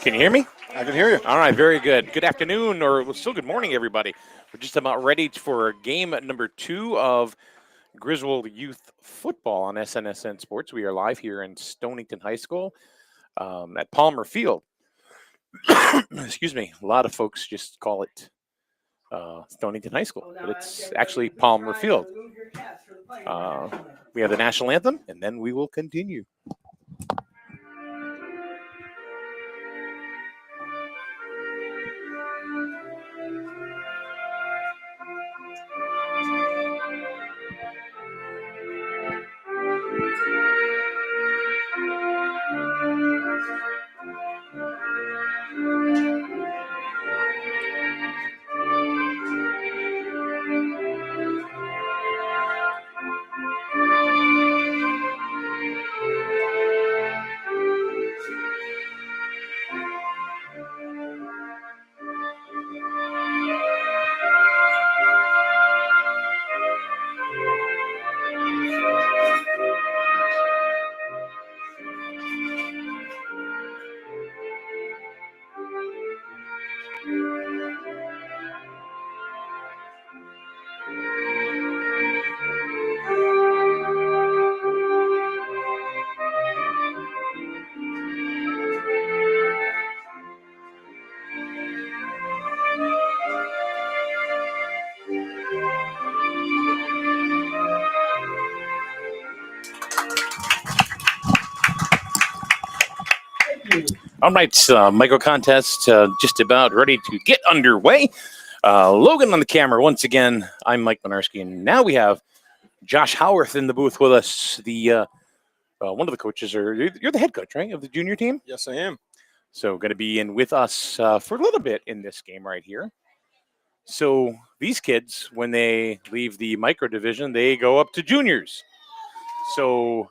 Can you hear me? I can hear you. All right, very good. Good afternoon, or still good morning, everybody. We're just about ready for game number 2 of Griswold Youth Football on SNSN Sports. We are live here in Stonington High School at Palmer Field. Excuse me. A lot of folks just call it Stonington High School, but it's actually Palmer Field. We have the national anthem, and then we will continue. All right, micro contest just about ready to get underway. Logan on the camera once again. I'm Mike Minarski, and now we have Josh Howarth in the booth with us. The one of the coaches, or you're the head coach, right, of the junior team? Yes, I am. So going to be in with us for a little bit in this game right here. So these kids, when they leave the micro division, they go up to juniors. So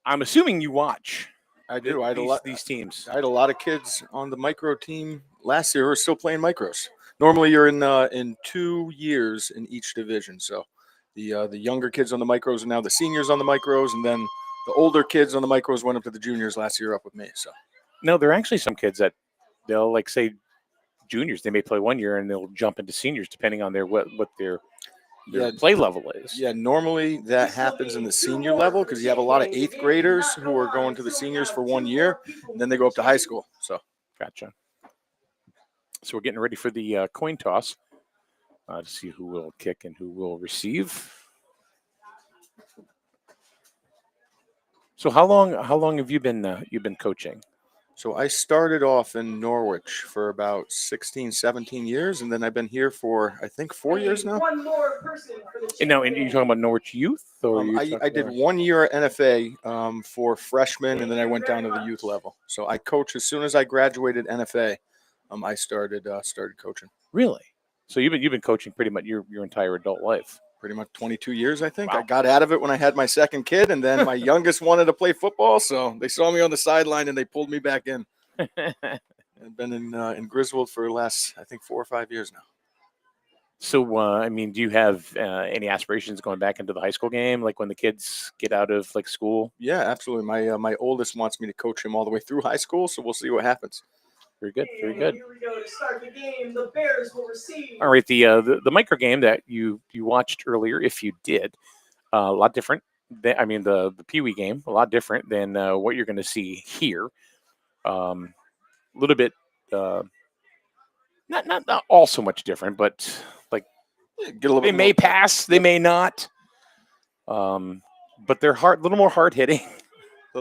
I'm assuming you watch. I do. These teams. I had a lot of kids on the micro team last year who are still playing micros. Normally, you're in 2 years in each division. So the younger kids on the micros are now the seniors on the micros, and then the older kids on the micros went up to the juniors last year up with me. So no, there are actually some kids that they'll say juniors. They may play 1 year and they'll jump into seniors depending on what their play level is. Yeah, normally that happens in the senior level because you have a lot of 8th graders who are going to the seniors for 1 year, and then they go up to high school. So gotcha. So we're getting ready for the coin toss to see who will kick and who will receive. So how long have you been coaching? So I started off in Norwich for about 16, 17 years, and then I've been here for, I think, 4 years now. One more person for the And now, and you're talking about Norwich Youth? Or I did 1 year at NFA for freshmen, and then I went down to the youth level. So I coached as soon as I graduated NFA. I started coaching. Really? So you've been coaching pretty much your entire adult life? Pretty much 22 years, I think. Wow. I got out of it when I had my second kid, and then my youngest wanted to play football, so they saw me on the sideline and they pulled me back in. I've been in Griswold for the last, I think, 4 or 5 years now. So, I mean, do you have any aspirations going back into the high school game, like when the kids get out of school? Yeah, absolutely. My oldest wants me to coach him all the way through high school, so we'll see what happens. Very good, very good. Here we go to start the game. The Bears will receive. All right, the micro game that you watched earlier, if you did, a lot different. The Pee Wee game, a lot different than what you're going to see here. A little bit, not all so much different, but they may pass, they may not. But they're a little more hard hitting. A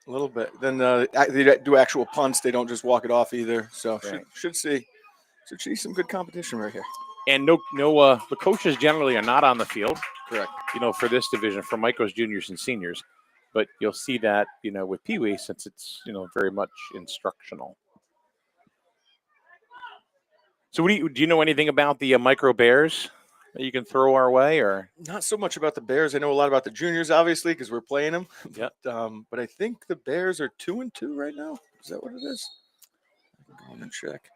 little bit. Then they do actual punts. They don't just walk it off either. So right. should see some good competition right here. And the coaches generally are not on the field. Correct. For this division, for micros, juniors, and seniors. But you'll see that, with Pee Wee, since it's, very much instructional. So do you know anything about the micro Bears that you can throw our way, or? Not so much about the Bears. I know a lot about the juniors, obviously, because we're playing them. Yeah. But I think the Bears are 2-2 right now. Is that what it is? I can go in and check.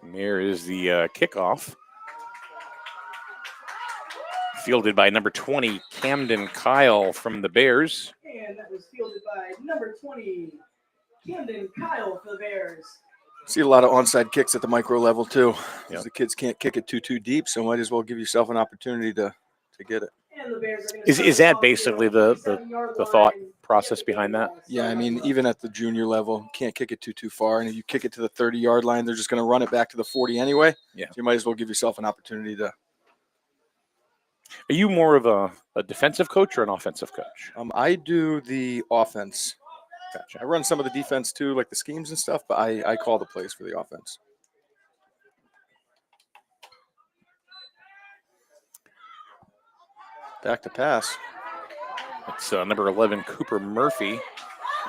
And there is the kickoff. Fielded by number 20, Camden Kyle from the Bears. And that was fielded by number 20, Camden Kyle for the Bears. See a lot of onside kicks at the micro level too. Yep. The kids can't kick it too deep, so might as well give yourself an opportunity to get it. And the Bears are Is that basically the thought process behind that? Yeah, I mean, even at the junior level, can't kick it too far, and if you kick it to the 30-yard line, they're just going to run it back to the 40 anyway. Yeah, so you might as well give yourself an opportunity to. Are you more of a defensive coach or an offensive coach? I do the offense. Gotcha. I run some of the defense too, like the schemes and stuff, but I call the plays for the offense. Back to pass. It's number 11, Cooper Murphy,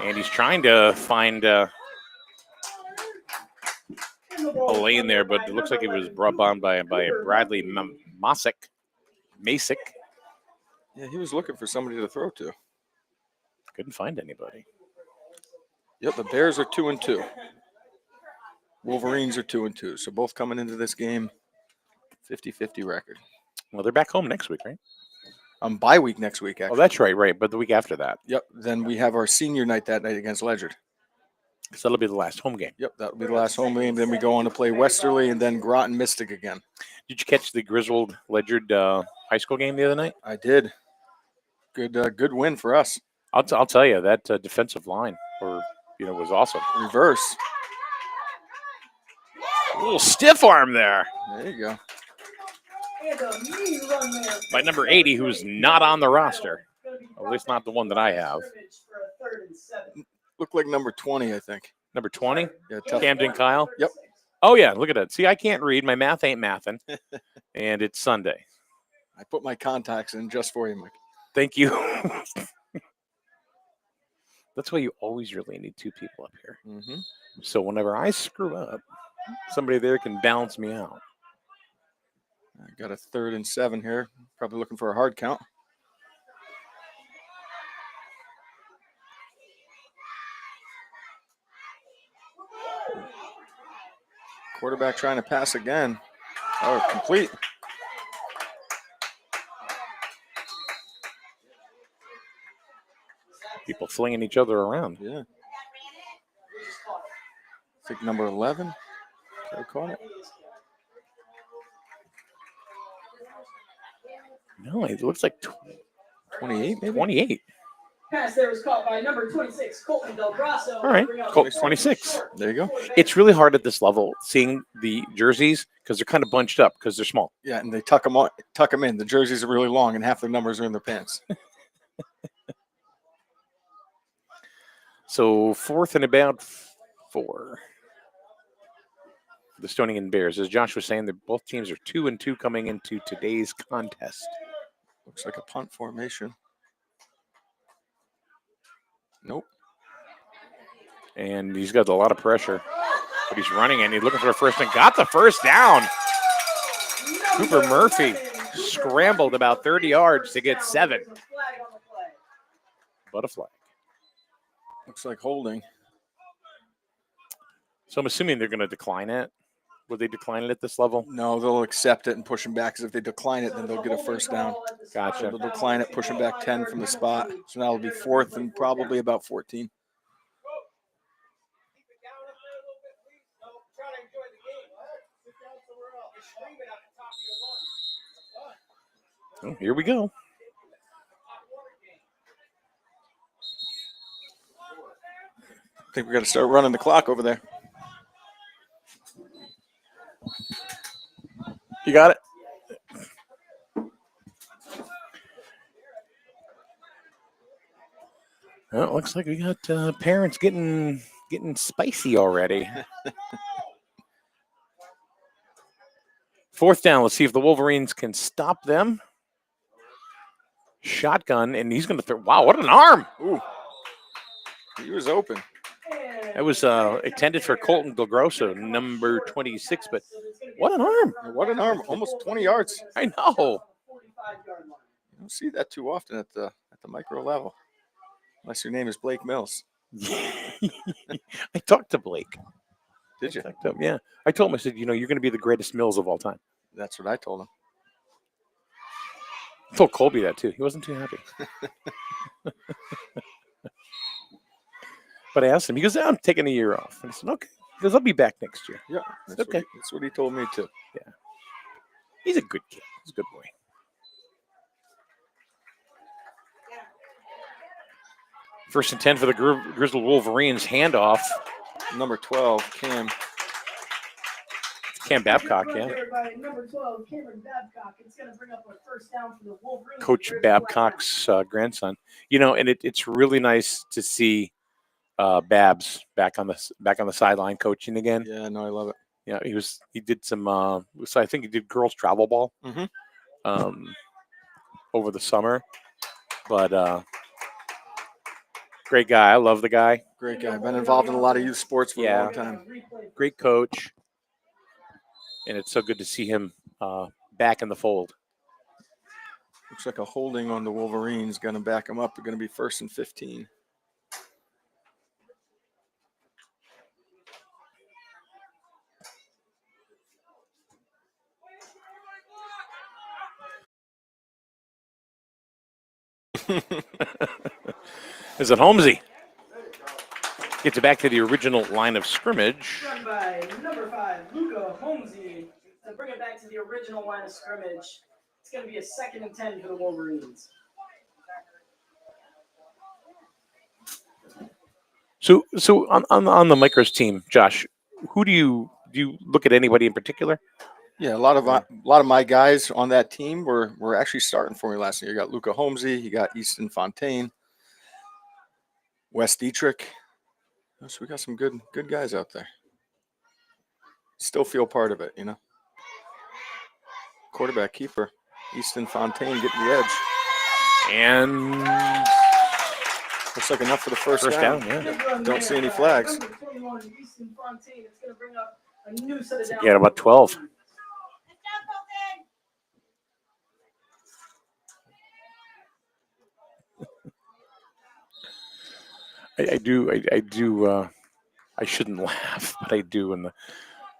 and he's trying to find a lane there, but it looks like it was brought on by Bradley Masick. Yeah, he was looking for somebody to throw to. Couldn't find anybody. Yep, the Bears are 2-2. Wolverines are 2-2. So both coming into this game, 50-50 record. Well, they're back home next week, right? Bye week next week, actually. Oh, that's right. But the week after that. Yep. Then we have our senior night that night against Ledyard. So that'll be the last home game. Yep, that'll be the last home game. Then we go on to play Westerly and then Groton Mystic again. Did you catch the Griswold Ledyard high school game the other night? I did. Good win for us. I'll tell you, that defensive line was awesome. Reverse. A little stiff arm there. There you go. And a knee run there. By number 80, who's not on the roster. At least not the one that I have. Look like number 20, I think. Number 20, Yeah, tough. Camden Kyle. Yep. Oh, yeah, look at that. See, I can't read. My math ain't mathing. And it's Sunday. I put my contacts in just for you, Mike. Thank you. That's why you always really need two people up here. Mm-hmm. So whenever I screw up, somebody there can balance me out. I got a 3rd and 7 here. Probably looking for a hard count. Quarterback trying to pass again. Oh, complete. People flinging each other around. Yeah. I think number 11. I caught it. No, it looks like 28, maybe? 28. Pass there was caught by number 26, Colton Del Grasso. All right, Colt 26. There you go. It's really hard at this level seeing the jerseys because they're kind of bunched up because they're small. Yeah, and they tuck them in. The jerseys are really long, and half the numbers are in their pants. So 4th and about 4. The Stonington Bears. As Josh was saying, both teams are 2-2 coming into today's contest. Looks like a punt formation. Nope. And he's got a lot of pressure. But he's running and he's looking for the first and got the first down. Cooper Murphy scrambled about 30 yards to get 7. But a flag. Looks like holding. So I'm assuming they're going to decline it. Would they decline it at this level? No, they'll accept it and push him back, because if they decline it, then they'll get a first down. Gotcha. So they'll decline it, push him back 10 from the spot. So now it'll be 4th and probably about 14. Oh, here we go. I think we got to start running the clock over there. You got it? Well, it looks like we got parents getting spicy already. 4th down. Let's see if the Wolverines can stop them. Shotgun, and he's going to throw. Wow, what an arm! Ooh, he was open. That was intended for Colton Del Grosso, number 26, but what an arm! What an arm! Almost 20 yards. I know. You don't see that too often at the micro level, unless your name is Blake Mills. I talked to Blake. Did you? I talked to him, yeah. I told him, I said, you're going to be the greatest Mills of all time. That's what I told him. I told Colby that too. He wasn't too happy. But I asked him, he goes, I'm taking a year off. And I said, okay. He goes, I'll be back next year. Yeah, that's okay. That's what he told me too. Yeah. He's a good kid. He's a good boy. First and 10 for the Griswold Wolverines. Handoff. Number 12, Cam. Cam Babcock, yeah. Number 12, Cameron Babcock. It's going to bring up a first down for the Wolverines. Coach Babcock's grandson. And it's really nice to see Babs back on the sideline coaching again. Yeah, no, I love it. Yeah, he did some. So I think he did girls travel ball over the summer, but great guy. I love the guy. Great guy. Been involved in a lot of youth sports for a long time. Great coach, and it's so good to see him back in the fold. Looks like a holding on the Wolverines. Going to back them up. They're going to be 1st and 15. Is it Holmesy? Gets it back to the original line of scrimmage. Run by number 5, Luca Holmesy, to bring it back to the original line of scrimmage. It's going to be a 2nd and 10 for the Wolverines. So on the Micros team, Josh, who do you look at anybody in particular? Yeah, a lot of my guys on that team were actually starting for me last year. You got Luca Holmesy, you got Easton Fontaine, Wes Dietrich. So we got some good guys out there. Still feel part of it, you know. Quarterback keeper, Easton Fontaine getting the edge. And looks like enough for the first down. Yeah. Don't see any flags. Yeah, about 12. I do. I shouldn't laugh, but I do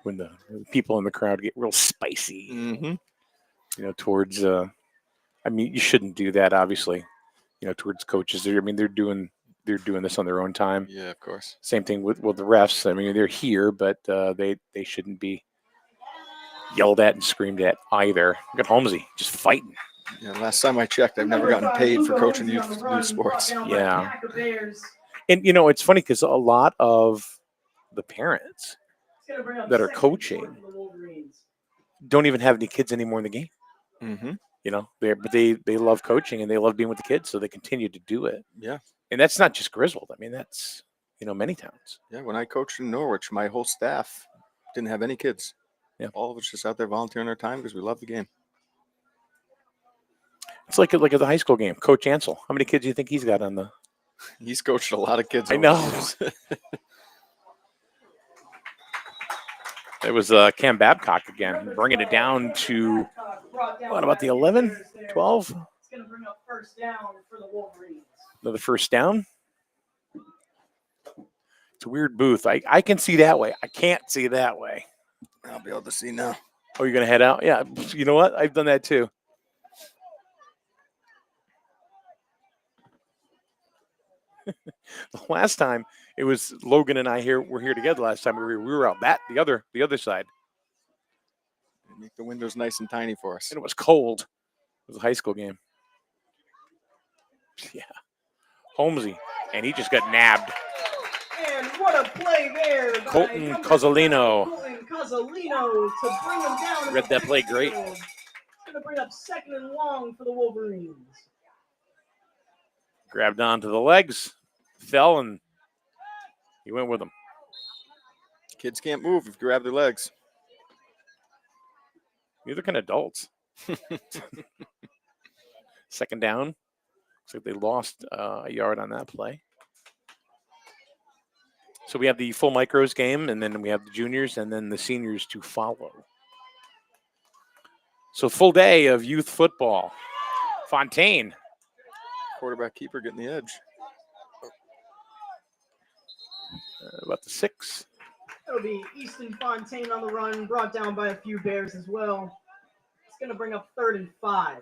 when the people in the crowd get real spicy. Mm-hmm. You know, towards. I mean, you shouldn't do that, obviously. You know, towards coaches. They're doing this on their own time. Yeah, of course. Same thing with the refs. I mean, they're here, but they shouldn't be yelled at and screamed at either. Look at Holmesy just fighting. Yeah, last time I checked, I've never gotten paid for coaching youth sports. Yeah. And, you know, it's funny because a lot of the parents that are coaching don't even have any kids anymore in the game. Mm-hmm. You know, they love coaching and they love being with the kids, so they continue to do it. Yeah. And that's not just Griswold. I mean, that's, you know, many towns. Yeah, when I coached in Norwich, my whole staff didn't have any kids. Yeah. All of us just out there volunteering our time because we love the game. It's like at the high school game. Coach Ansel, how many kids do you think he's got on the? He's coached a lot of kids. I know. It was Cam Babcock again, bringing it down to, what, about the 11, 12? It's going to bring up first down for the Wolverines. Another first down. It's a weird booth. I can see that way. I can't see that way. I'll be able to see now. Oh, you're going to head out? Yeah. You know what? I've done that too. The last time it was Logan and I were here together. Last time we were out the other side. Make the windows nice and tiny for us. And it was cold. It was a high school game. Yeah. Holmesy, and he just got nabbed. And what a play there. Colton Cozzolino. Colton Cozzolino to bring him down. Read that play great. It's going to bring up second and long for the Wolverines. Grabbed onto the legs, fell, and he went with him. Kids can't move if you grab their legs. Neither can adults. Second down. Looks like they lost a yard on that play. So we have the full micros game, and then we have the juniors, and then the seniors to follow. So full day of youth football. Fontaine. Quarterback keeper getting the edge. About the 6. It'll be Easton Fontaine on the run, brought down by a few Bears as well. It's going to bring up 3rd and 5.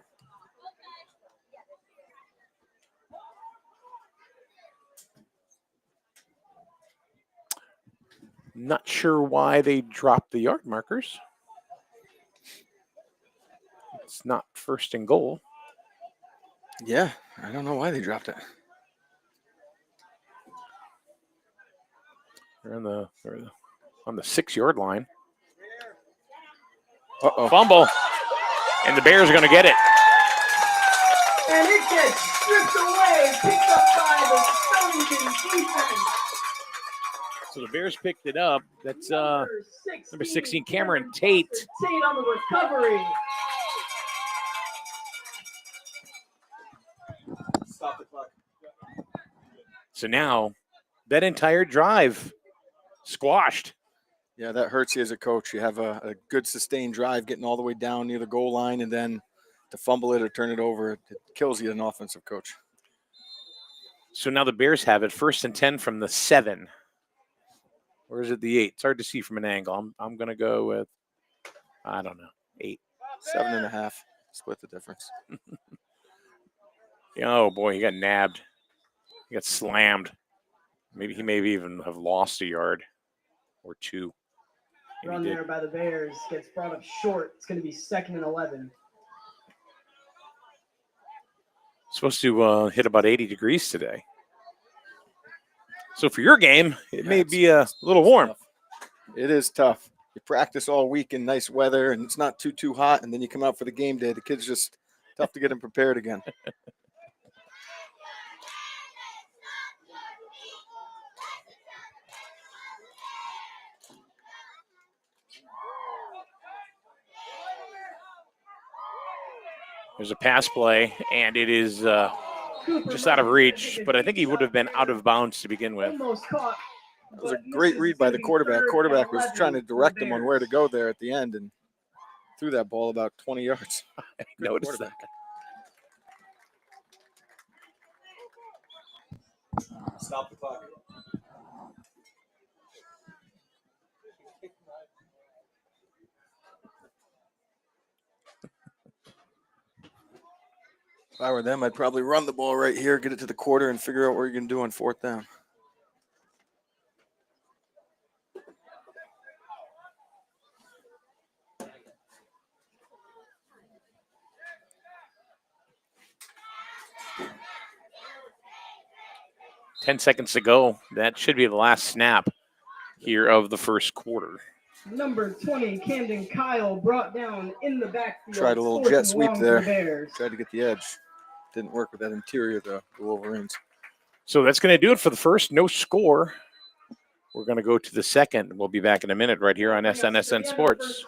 Not sure why they dropped the yard markers. It's not 1st and goal. Yeah, I don't know why they dropped it. They're on the 6-yard line. Uh-oh. Fumble. And the Bears are going to get it. And it gets stripped away, picked up by the Stonington defense. So the Bears picked it up. That's number 16, Cameron Tate Tate. on the recovery. Stop the clock. So now that entire drive squashed. Yeah, that hurts you as a coach. You have a good sustained drive getting all the way down near the goal line, and then to fumble it or turn it over, it kills you as an offensive coach. So now the Bears have it 1st and 10 from the 7. Or is it the 8? It's hard to see from an angle. I'm going to go with, I don't know, 8. 7.5. Split the difference. Oh, boy, he got nabbed. He got slammed. He may even have lost a yard or 2. And Run there by the Bears gets brought up short. It's going to be 2nd and 11. Supposed to hit about 80 degrees today. So for your game, it may be a little warm. It is tough. you practice all week in nice weather and it's not too hot, and then you come out for the game day. The kids just tough to get them prepared again. There's a pass play, and it is just out of reach, but I think he would have been out of bounds to begin with. Almost caught. It was a great read by the quarterback. Quarterback was trying to direct him on where to go there at the end and threw that ball about 20 yards. I noticed that. Stop the clock. If I were them, I'd probably run the ball right here, get it to the quarter, and figure out what you're going to do on 4th down. Ten seconds to go. That should be the last snap here of the first quarter. Number 20, Camden Kyle, brought down in the backfield. Tried a little 4th jet and sweep long for there. the Bears. Tried to get the edge. Didn't work with that interior, though, the Wolverines. So that's going to do it for the first. No score. We're going to go to the second. We'll be back in a minute right here on SNSN Sports.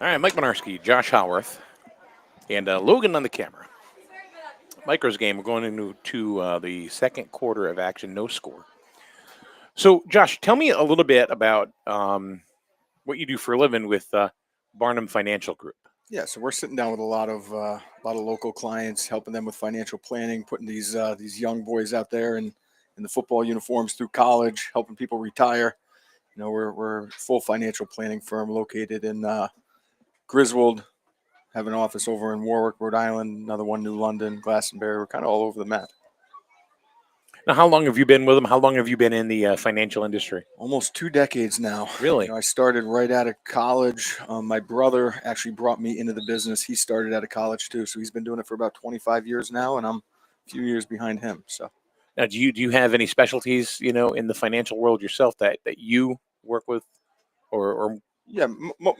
All right, Mike Minarski, Josh Howarth, and Logan on the camera. Micro's game, we're going into the second quarter of action, no score. So, Josh, tell me a little bit about what you do for a living with Barnum Financial Group. Yeah, so we're sitting down with a lot of local clients, helping them with financial planning, putting these young boys out there in the football uniforms through college, helping people retire. You know, we're a full financial planning firm located in Griswold, have an office over in Warwick, Rhode Island, another one, New London, Glastonbury. We're kind of all over the map. Now, how long have you been with them? How long have you been in the financial industry? Almost 2 decades now. Really? You know, I started right out of college. My brother actually brought me into the business. He started out of college too, so he's been doing it for about 25 years now, and I'm a few years behind him. So, now, do you have any specialties, you know, in the financial world yourself that you work with, or yeah,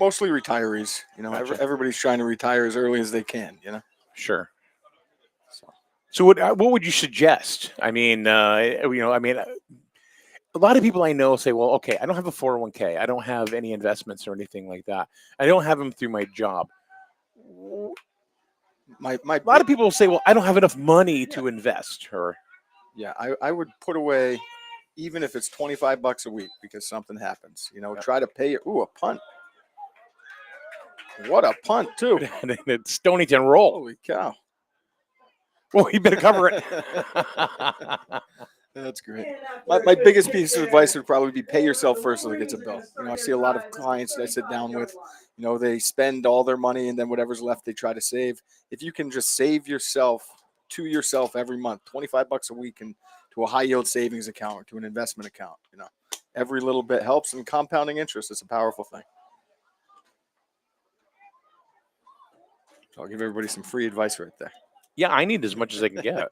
mostly retirees. You know, Gotcha. everybody's trying to retire as early as they can. You know. Sure. So what would you suggest? I mean, a lot of people I know say, well, okay, I don't have a 401k. I don't have any investments or anything like that. I don't have them through my job. A lot of people will say, well, I don't have enough money to invest. Or yeah, I would put away, even if it's $25 a week, because something happens. You know, try to pay it. Ooh, a punt. What a punt, too. It's Stonington roll. Holy cow. Well, you better cover it. That's great. My biggest piece of advice would probably be pay yourself first so it gets a bill. You know, I see a lot of clients that I sit down with, you know, they spend all their money and then whatever's left they try to save. If you can just save yourself every month, $25 a week, and to a high yield savings account or to an investment account, you know, every little bit helps, and compounding interest is a powerful thing. So I'll give everybody some free advice right there. Yeah, I need as much as I can get.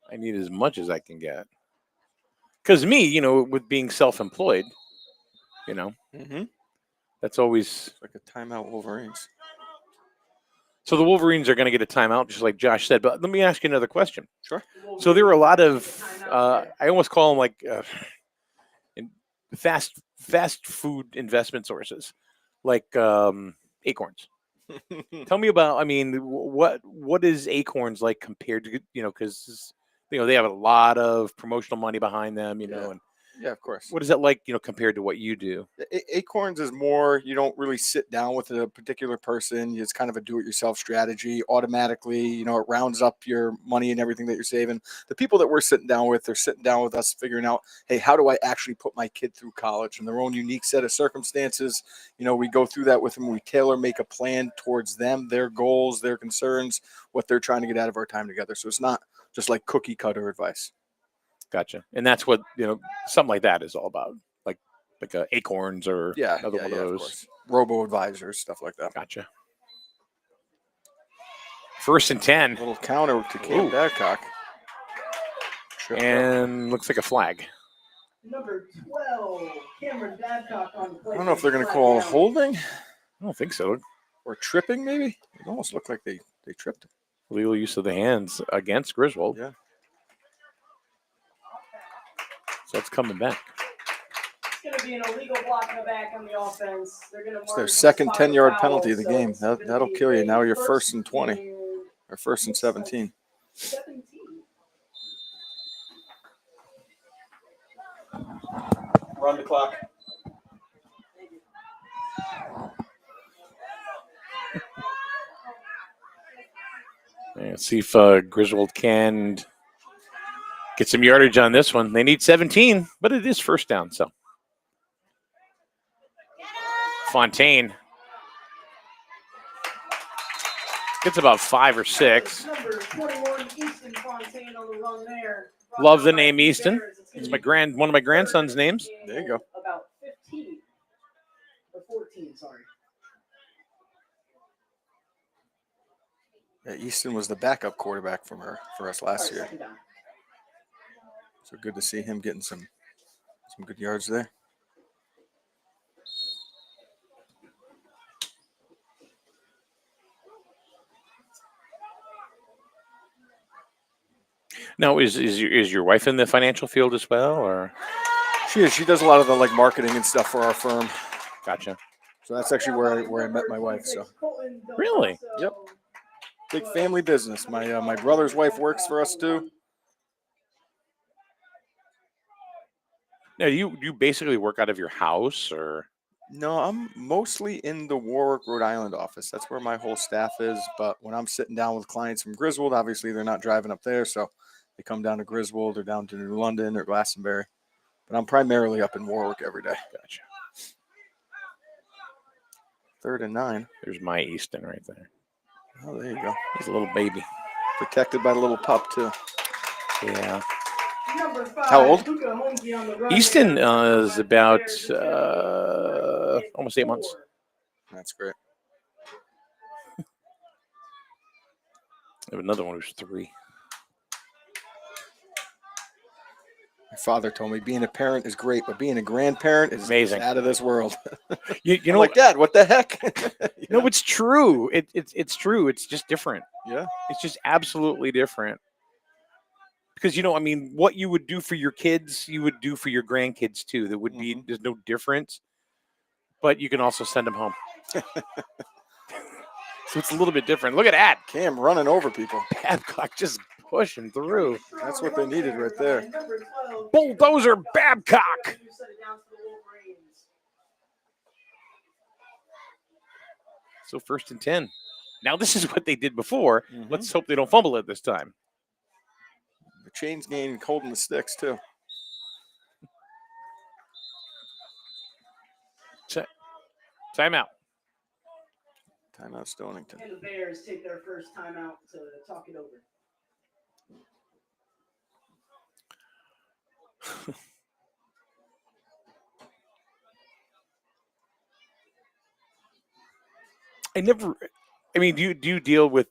I need as much as I can get. Because me, you know, with being self-employed, you know, that's always it's like a timeout Wolverines. So the Wolverines are going to get a timeout, just like Josh said. But let me ask you another question. Sure. So there were a lot of, I almost call them like fast food investment sources, like Acorns. Tell me about, I mean, what is Acorns like compared to, you know, because, you know, they have a lot of promotional money behind them, you know, and Yeah, of course. What is that like, compared to what you do? Acorns is more, you don't really sit down with a particular person. It's kind of a do-it-yourself strategy. Automatically, it rounds up your money and everything that you're saving. The people that we're sitting down with, they're sitting down with us figuring out, hey, how do I actually put my kid through college in their own unique set of circumstances? We go through that with them. We make a plan towards them, their goals, their concerns, what they're trying to get out of our time together. So it's not just like cookie cutter advice. Gotcha. And that's what, something like that is all about. Like Acorns or another one of those. Of course. Robo-advisors, stuff like that. Gotcha. 1st and 10. A little counter to Cam Babcock. And looks like a flag. Number 12, Cameron Babcock on play. I don't know if they're going to call holding. I don't think so. Or tripping, maybe. It almost looked like they tripped him. Legal use of the hands against Griswold. Yeah. So it's coming back. It's going to be an illegal block in the back on the offense. They're going to It's their second 10-yard penalty of the game. That'll kill you. Now you're 1st and 20 or 1st and 17. Run the clock. Let's see if Griswold can get some yardage on this one. They need 17, but it is 1st down. So Fontaine gets about 5 or 6. Number 21, Easton Fontaine on the run there. Love the name Easton. It's one of my grandson's names. There you go. About 15 or 14, sorry. Yeah, Easton was the backup quarterback for us last year. Second down. So good to see him getting some good yards there. Now, is your wife in the financial field as well, or? She is. She does a lot of the marketing and stuff for our firm. Gotcha. So that's actually where I met my wife. So Really? Yep. Big family business. My brother's wife works for us too. Now, you basically work out of your house, or? No, I'm mostly in the Warwick, Rhode Island office. That's where my whole staff is. But when I'm sitting down with clients from Griswold, obviously they're not driving up there, so they come down to Griswold or down to New London or Glastonbury. But I'm primarily up in Warwick every day. Gotcha. 3rd and 9. There's my Easton right there. Oh, there you go. He's a little baby. Protected by the little pup too. Yeah. Number 5, How old? Luca Holmesy on the run Easton there. is about almost 8 months. That's great. I have another one who's 3. My father told me being a parent is great, but being a grandparent is Amazing. out of this world. You I'm know, like, Dad, what the heck? no, it's true. It's true. It's just different. Yeah. It's just absolutely different. Because, what you would do for your kids, you would do for your grandkids too. There would be, there's no difference, but you can also send them home. So it's a little bit different. Look at that. Cam running over people. Babcock just pushing through. That's what they needed right there. Bulldozer Babcock. So 1st and 10. Now this is what they did before. Let's hope they don't fumble it this time. The chains gain holding the sticks too. Timeout. Timeout Stonington. And the Bears take their first timeout to talk it over. Yep. Do you deal with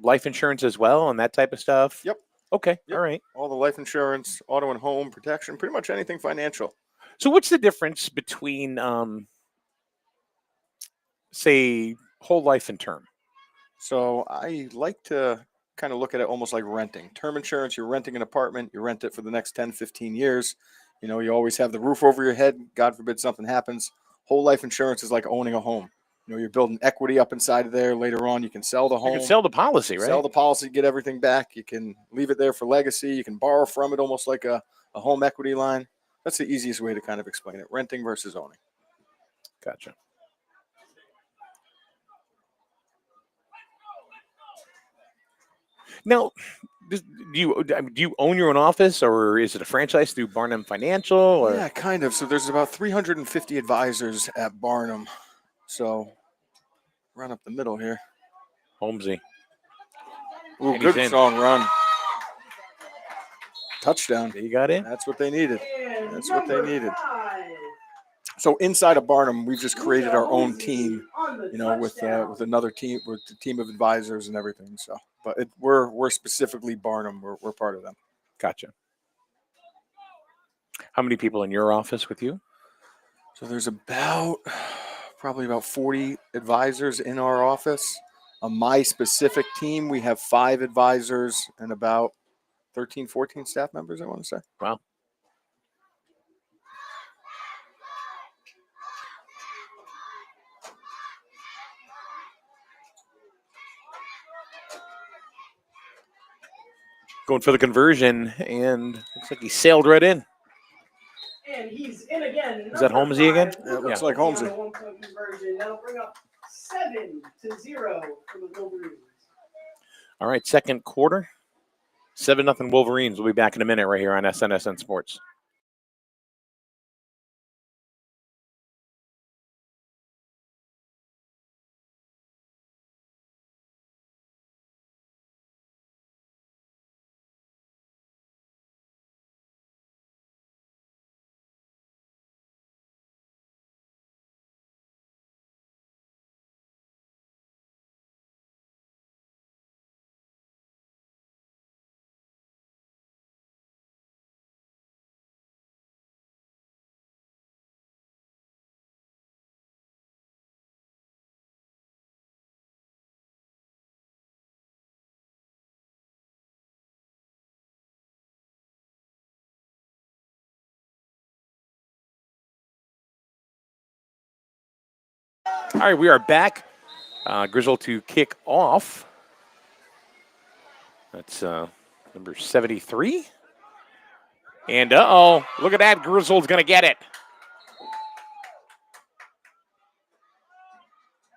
life insurance as well and that type of stuff? Yep. Okay. Yep. All right. All the life insurance, auto and home protection, pretty much anything financial. So what's the difference between, say, whole life and term? So I like to kind of look at it almost like renting. Term insurance, you're renting an apartment, you rent it for the next 10, 15 years. You always have the roof over your head. God forbid something happens. Whole life insurance is like owning a home. You're building equity up inside of there. Later on, you can sell the home. You can sell the policy, right? Sell the policy, get everything back. You can leave it there for legacy. You can borrow from it almost like a a home equity line. That's the easiest way to kind of explain it. Renting versus owning. Gotcha. Now, do you own your own office, or is it a franchise through Barnum Financial? Or? Yeah, kind of. So there's about 350 advisors at Barnum. So run up the middle here. Holmesy. Ooh, And he's good in. strong run. Touchdown. He got in. That's what they needed. And That's what they number needed. 5, So inside of Barnum, we've just created our own team, on the you know, with touchdown. another team, with the team of advisors and everything. So, but we're specifically Barnum. We're part of them. Gotcha. How many people in your office with you? So there's probably about 40 advisors in our office. On my specific team, we have 5 advisors and about 13, 14 staff members, I want to say. Wow. Going for the conversion, and looks like he sailed right in. And he's in again. Is that Number Holmesy again? 5, Yeah, it looks Luca like Holmesy. on the 1-point conversion. That'll bring up 7-0 for the Wolverines. All right, second quarter. 7-0 Wolverines. We'll be back in a minute right here on SNSN Sports. All right, we are back. Griswold to kick off. That's number 73. And look at that. Griswold's going to get it.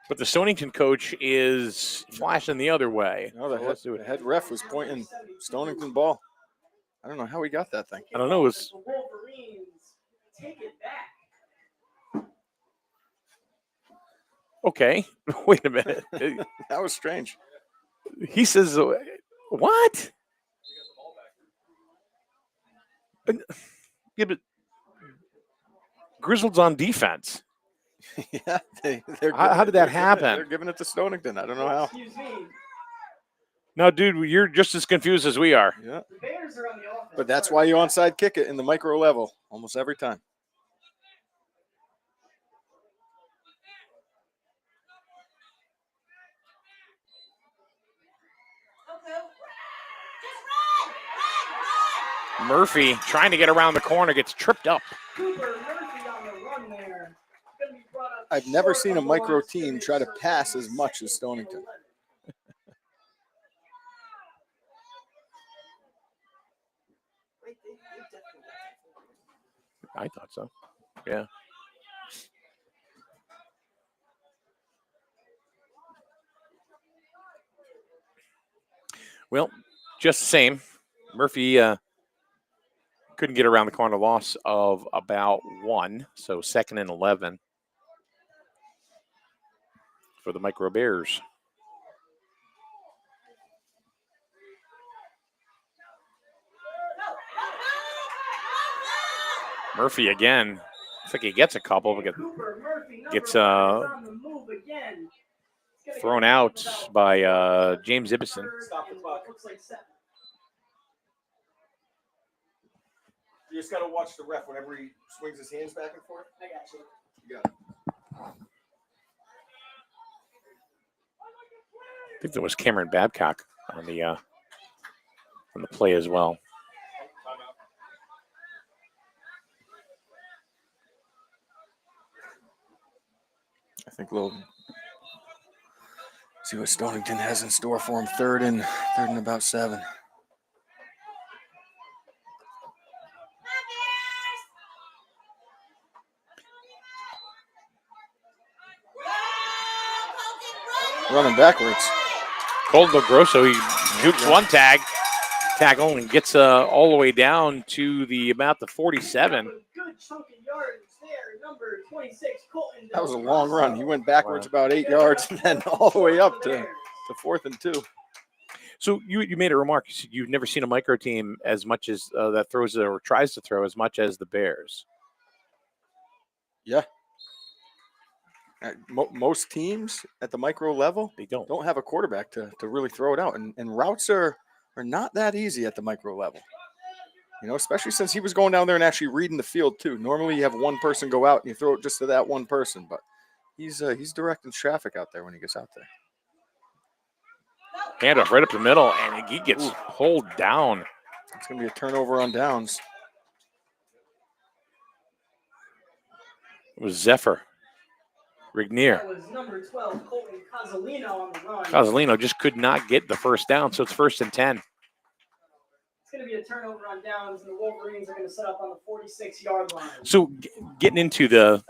But the Stonington coach is flashing the other way. No, So the head ref was pointing Stonington ball. I don't know how he got that thing. I don't know. The Wolverines take it back. Okay. Wait a minute. That was strange. He says, what? Yeah, but Griswold's on defense. Yeah, How did that happen? They're giving it to Stonington. I don't know how. Excuse me. No, dude, you're just as confused as we are. Yeah, The Bears are on the offense. but that's why you onside kick it in the micro level almost every time. Murphy trying to get around the corner, gets tripped up. Cooper Murphy on the run there. Gonna be brought up I've never short seen a of the line micro of team scrimmage, try to so pass it'll as be much as 2nd and Stonington. 11. I thought so. Yeah. Well, just the same. Murphy couldn't get around the corner, loss of about 1. So 2nd and 11 for the Micro Bears. Murphy again. Looks like he gets a couple, but Cooper Murphy, number gets 5, is on the move again. He's gonna thrown get out about by James Ibbison. third and what looks like 7. You just got to watch the ref whenever he swings his hands back and forth. I got you. You got it. I think there was Cameron Babcock on the play as well. I think we'll see what Stonington has in store for him. Third and about 7. running backwards. Colton Grosso, he jukes one tackle, and gets all the way down to about the 47. Good chunk of yards there. Number 26, Colton. That was a long run. He went backwards about 8 yards and then all the way up to 4th and 2. So you made a remark. You said you've never seen a micro team as much as that throws or tries to throw as much as the Bears. Yeah. Most teams at the micro level, They don't have a quarterback to really throw it out. And routes are not that easy at the micro level. You know, especially since he was going down there and actually reading the field too. Normally you have one person go out and you throw it just to that one person, but he's directing traffic out there when he gets out there. Handoff right up the middle, and he gets pulled down. It's going to be a turnover on downs. It was Zephyr Regnier. That was number 12, Colton Cozzolino on the run. Cozzolino just could not get the first down, so it's 1st and 10. It's going to be a turnover on downs, and the Wolverines are going to set up on the 46-yard line. So getting into the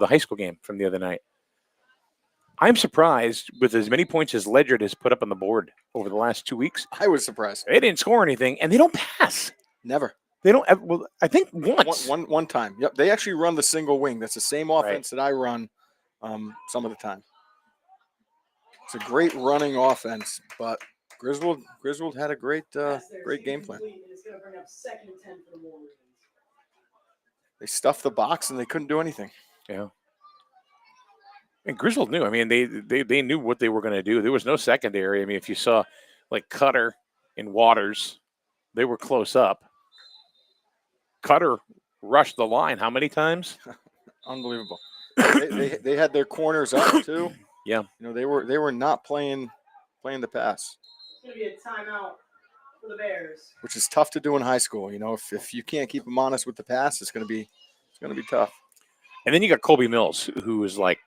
high school game from the other night, I'm surprised with as many points as Ledyard has put up on the board over the last 2 weeks. I was surprised. They didn't score anything, and they don't pass. Never. They don't. Well, I think once. One time. Yep. They actually run the single wing. That's the same offense that I run some of the time. It's a great running offense, but Griswold had a great game plan. It's going to bring up 2nd and 10 for the Wolverines. They stuffed the box and they couldn't do anything. Yeah. And Griswold knew. I mean, they knew what they were going to do. There was no secondary. I mean, if you saw like Cutter and Waters, they were close up. Cutter rushed the line how many times? Unbelievable. they had their corners up too. Yeah. You know, they were not playing the pass. It's going to be a timeout for the Bears. Which is tough to do in high school. You know, if you can't keep them honest with the pass, it's going to be tough. And then you got Colby Mills, who is like,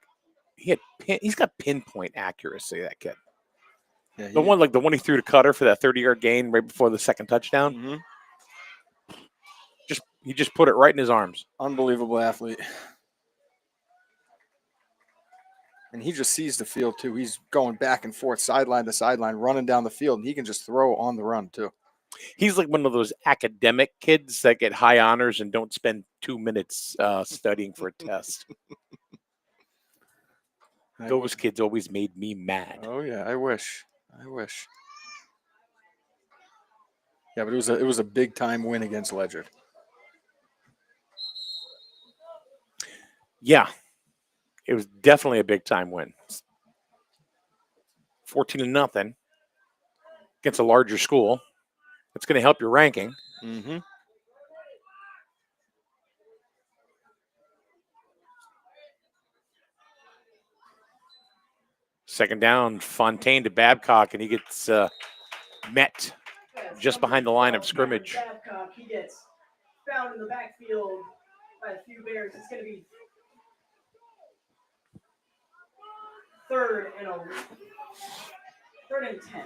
he's got pinpoint accuracy, that kid. Yeah, the one he threw to Cutter for that 30-yard gain right before the second touchdown. Mm-hmm. He just put it right in his arms. Unbelievable athlete. And he just sees the field too. He's going back and forth, sideline to sideline, running down the field, and he can just throw on the run too. He's like one of those academic kids that get high honors and don't spend 2 minutes studying for a test. Those kids always made me mad. Oh yeah, I wish. Yeah, but it was a big time win against Ledyard. Yeah, it was definitely a big time win. 14-0 against a larger school. It's going to help your ranking. Mm-hmm. Second down, Fontaine to Babcock, and he gets met just behind the line of scrimmage. Babcock, he gets found in the backfield by a few Bears. It's going to be 3rd and 10.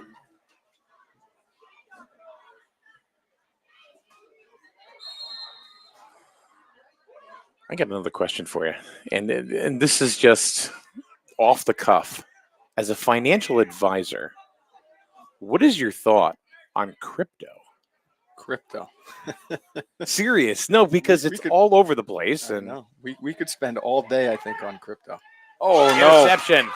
I got another question for you, and this is just off the cuff. As a financial advisor, what is your thought on crypto? Serious? No, because it's all over the place. And no, we could spend all day, I think, on crypto. Oh, no. Interception.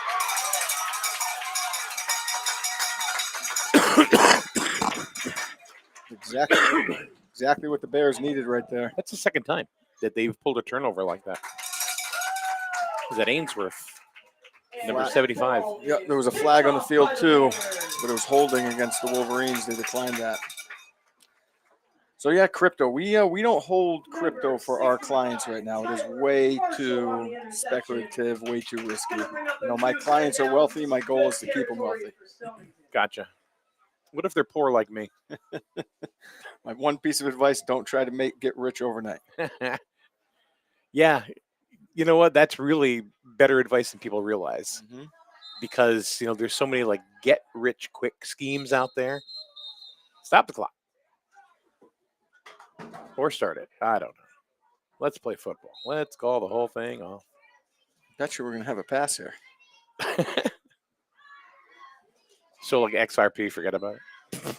Exactly what the Bears needed right there. That's the second time that they've pulled a turnover like that. Was that Ainsworth? Number 75. Yeah, there was a flag on the field too, but it was holding against the Wolverines. They declined that. So yeah, crypto. We don't hold crypto for our clients right now. It is way too speculative, way too risky. You know, my clients are wealthy. My goal is to keep them wealthy. Gotcha. What if they're poor like me? My one piece of advice: don't try to get rich overnight. Yeah. You know what? That's really better advice than people realize, Mm-hmm. because, you know, there's so many like get rich quick schemes out there. Stop the clock or start it. I don't know. Let's play football. Let's call the whole thing off. Bet you we're gonna have a pass here. So like XRP, forget about it.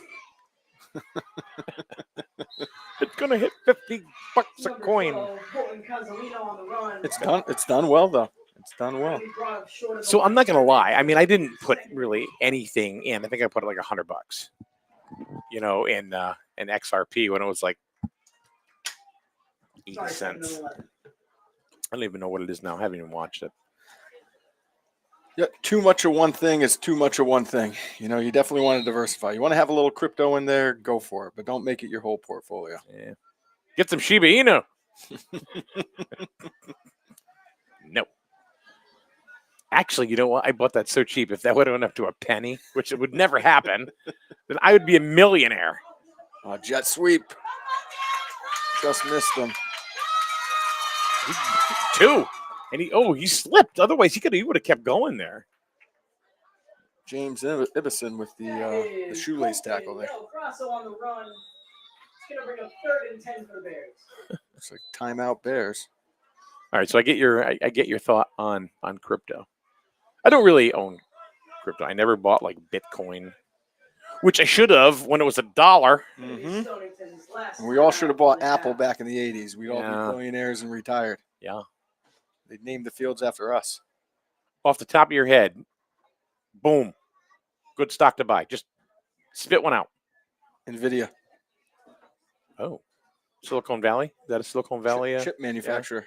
It's gonna hit $50 a Number coin. 12, Colton Casalino on the run. It's done well though. It's done well. He brought up short of the So I'm line not gonna of lie. I mean, I didn't put scrimmage. really anything in. I think I put like $100, in XRP when it was like 80 Sorry, cents. 7-11. I don't even know what it is now. I haven't even watched it. Yeah, too much of one thing is too much of one thing. You definitely want to diversify. You want to have a little crypto in there, go for it, but don't make it your whole portfolio. Yeah. Get some Shiba Inu. No. Actually, you know what? I bought that so cheap. If that would have went up to a penny, which it would never happen, then I would be a millionaire. Jet sweep. Just missed them. 2. And he slipped. Otherwise, he would have kept going there. James Ibison with the shoelace tackle there. Del Grasso on the run. It's going to bring up 3rd and 10 for the Bears. Looks like timeout Bears. All right, so I get your thought on crypto. I don't really own crypto. I never bought like Bitcoin, which I should have when it was $1. Mm-hmm. Stonington's last And we all should have bought time. Apple back in the 80s. We'd all be Yeah. billionaires and retired. Yeah. They'd name the fields after us. Off the top of your head, boom, good stock to buy. Just spit one out. NVIDIA. Oh, Silicon Valley? Is that a Silicon Valley? Chip manufacturer.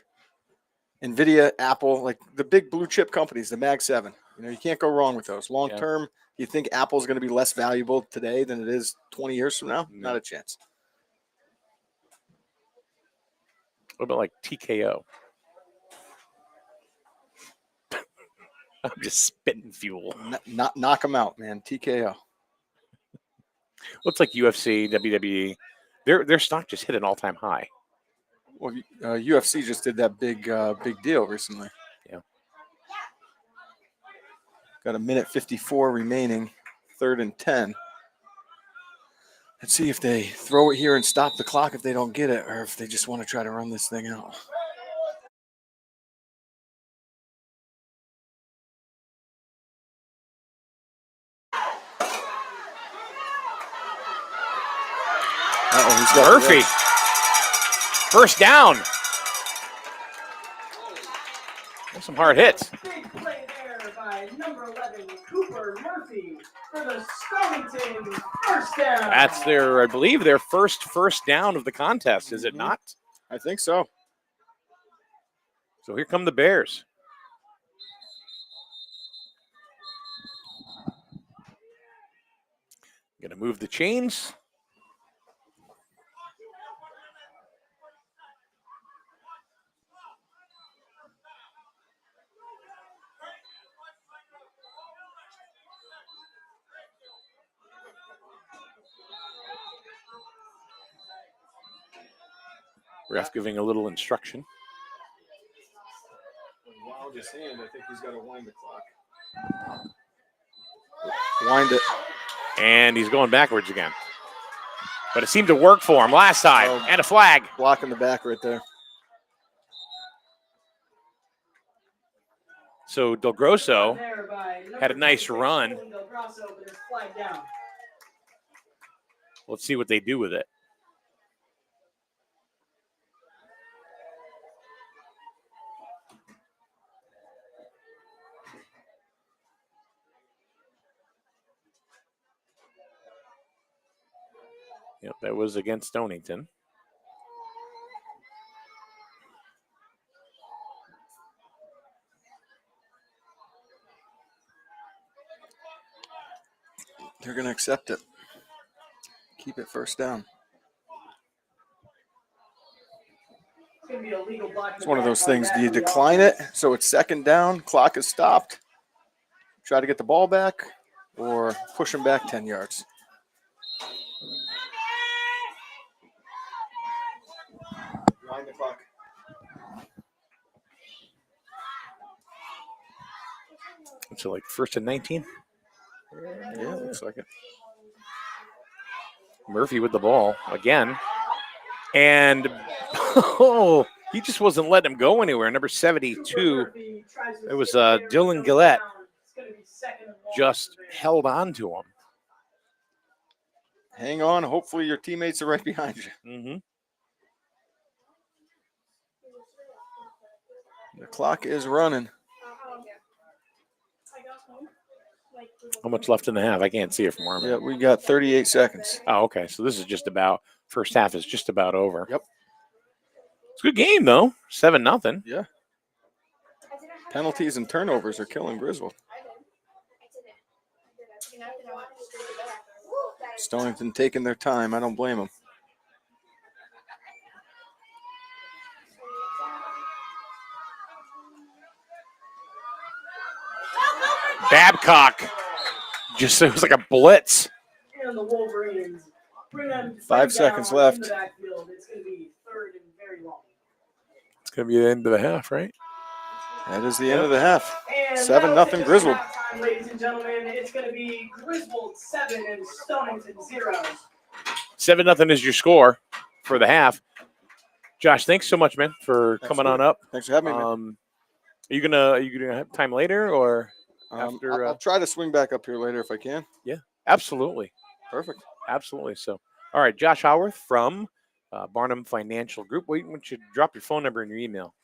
NVIDIA, Apple, like the big blue chip companies, the Mag 7. You can't go wrong with those. Long term, you think Apple's going to be less valuable today than it is 20 years from now? No. Not a chance. What about like TKO? I'm just spitting fuel. Not knock them out, man. TKO. Looks like UFC, WWE. Their stock just hit an all-time high. Well, UFC just did that big deal recently. Yeah. Got a minute 54 remaining, 3rd and 10. Let's see if they throw it here and stop the clock if they don't get it, or if they just want to try to run this thing out. He's got Murphy. First down. That's some hard hits. Big play there by number 11, Cooper Murphy for the Stonington first down. That's I believe, their first down of the contest, is it not? I think so. So here come the Bears. Gonna move the chains. Ref giving a little instruction. Wild his hand. I think he's got to wind the clock. Wind it. And he's going backwards again. But it seemed to work for him last time. Oh. And a flag. Block in the back right there. So Del Grosso There by number had a nice 26, run. Colton Del Grasso, but it's flagged down. Let's see what they do with it. Yep, that was against Stonington. They're going to accept it. Keep it first down. It's going to be a legal block. It's one of those things. Do you decline it so it's 2nd down, clock is stopped, try to get the ball back, or push them back 10 yards? Wind the clock. So like 1st and 19. Yeah, looks like it. Murphy with the ball again. And he just wasn't letting him go anywhere. Number 72, Murphy tries to it was skip there, Dylan goes Gillette, down. It's gonna be second and long just for Bears. held on to him. Hang on. Hopefully your teammates are right behind you. Mm-hmm. The clock is running. How much left in the half? I can't see it from where I'm Yeah, at. we got 38 seconds. Oh, okay. So this is just about, first half is just about over. Yep. It's a good game, though. 7-0. Yeah. Penalties and turnovers are killing Griswold. Stonington taking their time. I don't blame them. Babcock. Just, it was like a blitz. And the Wolverines bring them 5 seconds left. in the backfield. It's going to be third and very long. It's going to be the end of the half, right? That is the end of the half. And 7-0 that'll take us Griswold. to halftime, ladies and gentlemen. It's going to be Griswold 7 and Stonington 0. 7-0 is your score for the half. Josh, thanks so much, man, for coming on up. Thanks for having me, man. Are you gonna have time later or after? I'll try to swing back up here later if I can. Yeah, absolutely. Perfect. Absolutely. So, all right, Josh Howarth from Barnum Financial Group. Wait, why don't you drop your phone number and your email?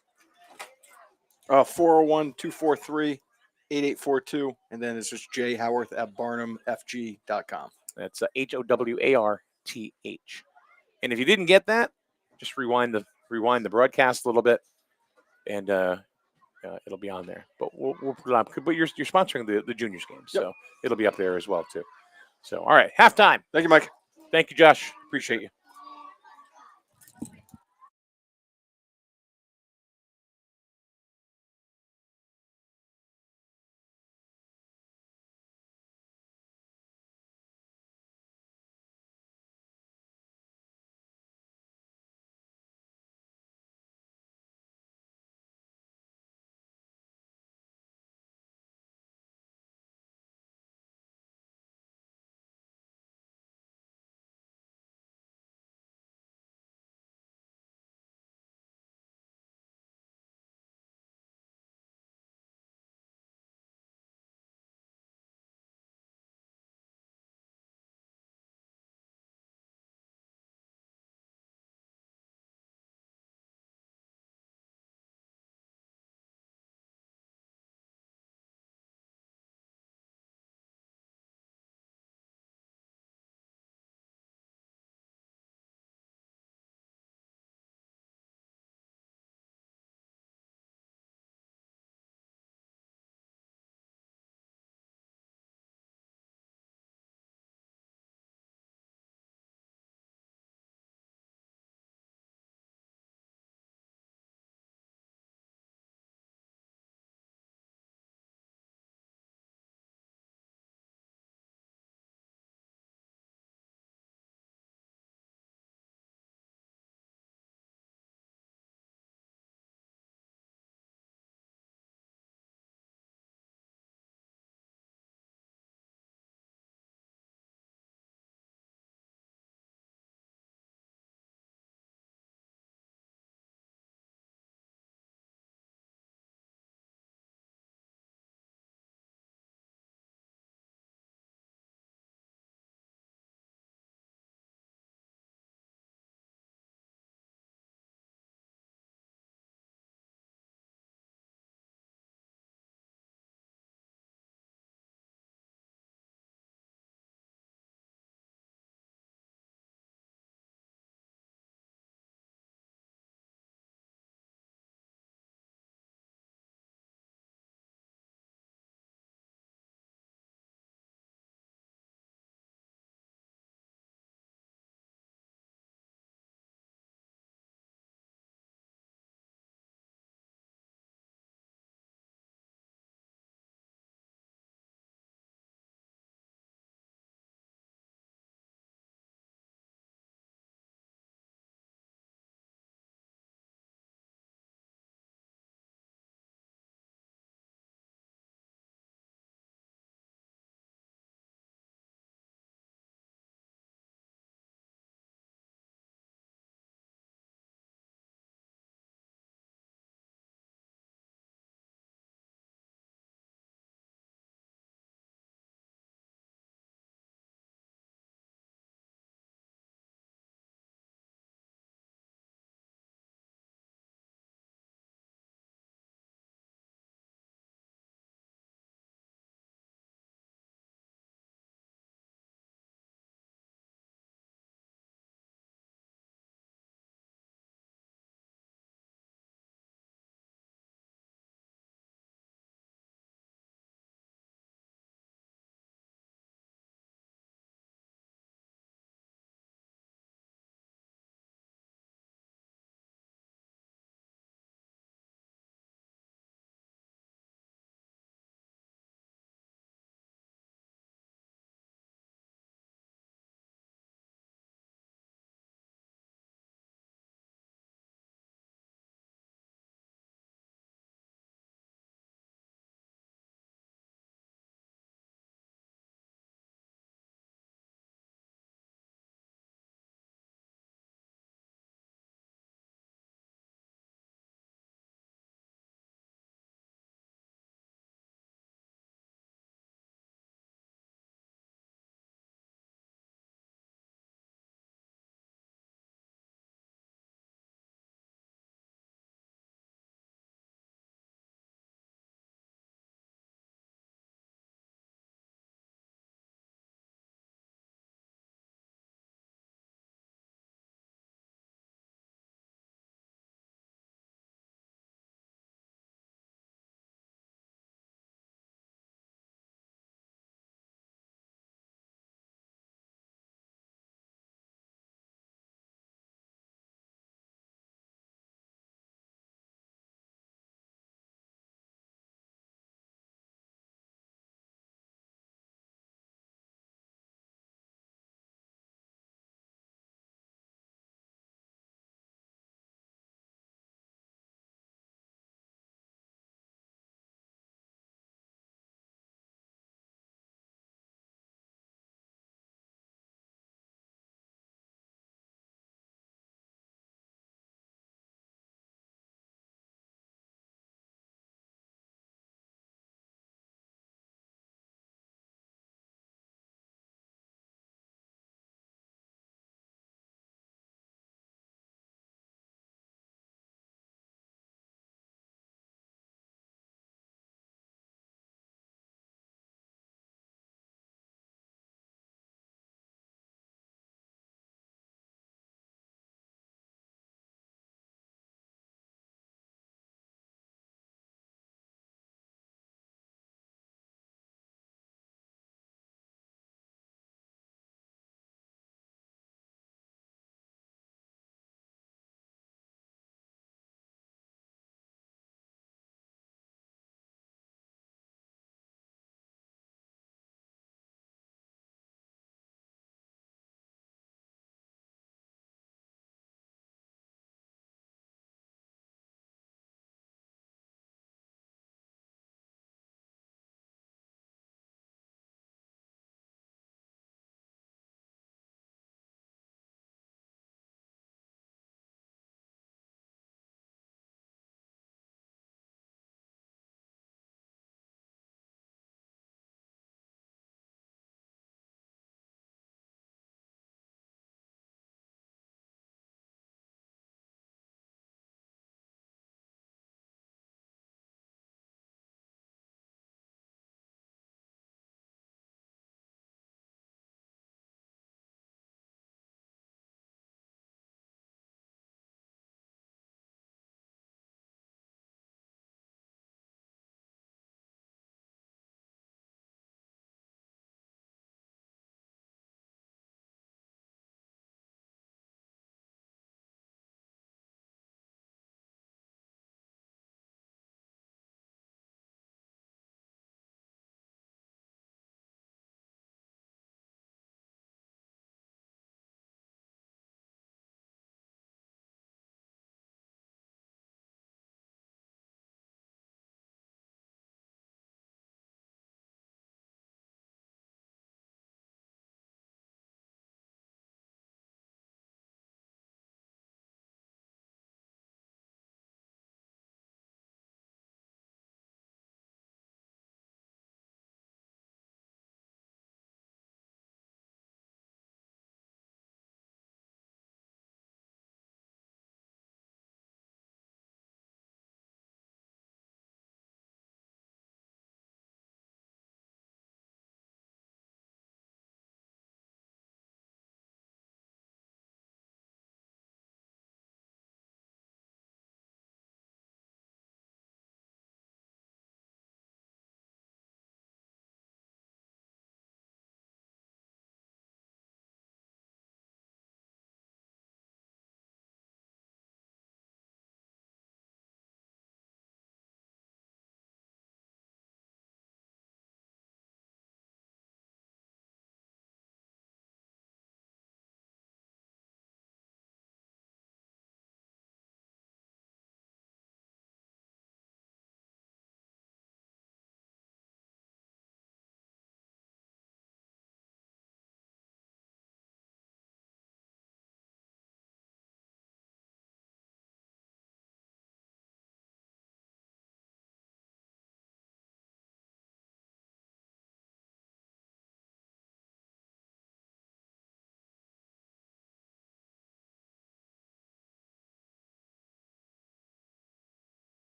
401-243-8842, and then it's just jhowarth@barnumfg.com. That's HOWARTH. And if you didn't get that, just rewind the broadcast a little bit, and it'll be on there. But we'll put it on. But you're sponsoring the juniors game, so it'll be up there as well too. So all right, halftime. Thank you, Mike. Thank you, Josh. Appreciate you.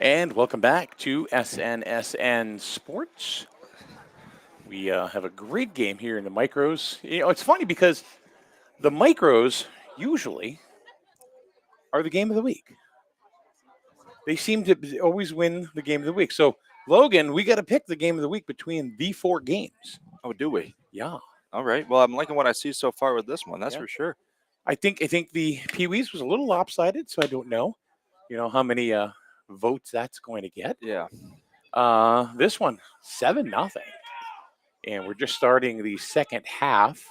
And welcome back to SNSN Sports. We have a great game here in the micros. You know, it's funny because the micros usually are the game of the week. They seem to always win the game of the week. So, Logan, we got to pick the game of the week between the 4 games. Oh, do we? Yeah. All right. Well, I'm liking what I see so far with this one. That's Yeah. for sure. I think the Pee Wees was a little lopsided, so I don't know. You know how many votes that's going to get. Yeah. This one 7-0, and we're just starting the second half.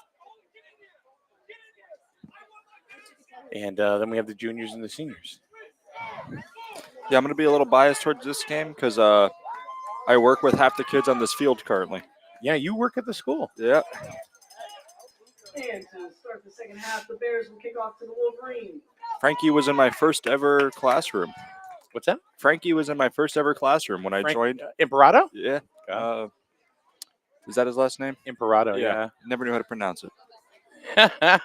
And then we have the juniors and the seniors. Yeah, I'm going to be a little biased towards this game because I work with half the kids on this field currently. Yeah, you work at the school. Yeah. And to start the second half, the Bears will kick off to the Wolverines. Frankie was in my first ever classroom. What's that? Frankie was in my first ever classroom when I joined. Imperato? Yeah. Is that his last name? Imperato, yeah. Never knew how to pronounce it. I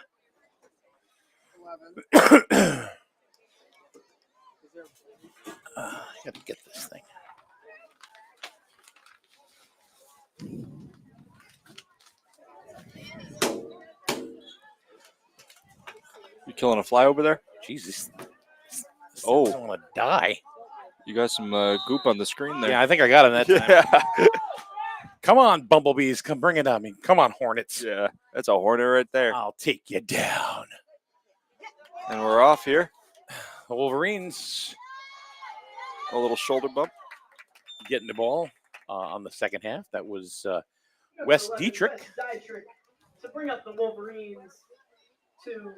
got to get this thing. You killing a fly over there? Jesus. Oh. I don't want to die. You got some goop on the screen there. Yeah, I think I got him that time. Yeah. Come on, bumblebees. Come bring it on me. Come on, hornets. Yeah. That's a hornet right there. I'll take you down. And we're off here. The Wolverines A little shoulder bump. getting the ball on the second half. That was Wes Dietrich. Wes Dietrich to bring up the Wolverines to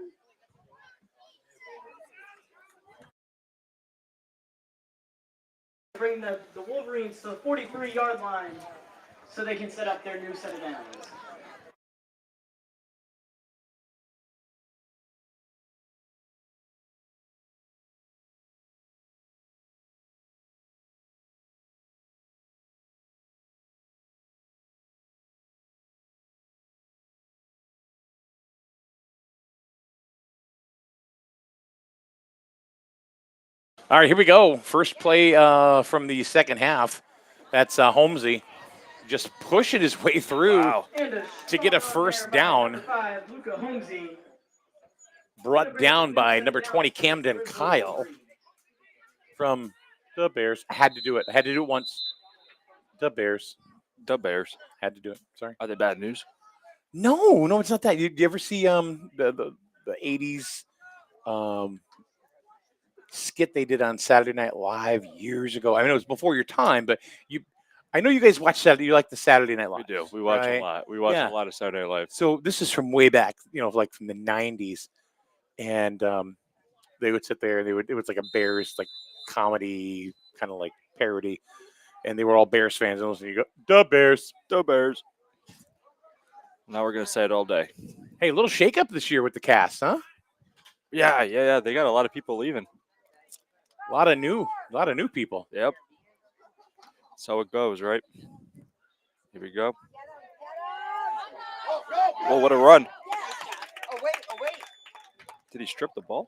bring the Wolverines to the 43-yard line so they can set up their new set of downs. All right, here we go. First play from the second half. That's Holmesy just pushing his way through to get a first down. Luca Holmesy. Brought down by number 20, Camden Kyle from the Bears. Had to do it. Had to do it once. The Bears. The Bears. Had to do it. Sorry. Are they bad news? No, it's not that. You ever see the 80s skit they did on Saturday Night Live years ago? I mean, it was before your time, but I know you guys watch Saturday. You like the Saturday Night Live. We do. We watch right? a lot. We watch Yeah. a lot of Saturday Night Live. So this is from way back, like from the 90s. And they would sit there and it was like a Bears like comedy kind of like parody. And they were all Bears fans. And you go, the Bears. The Bears. Now we're going to say it all day. Hey, a little shakeup this year with the cast, huh? Yeah. They got a lot of people leaving. A lot of new people. Yep. That's how it goes, right? Here we go. Oh, what a run. Oh, wait. Did he strip the ball?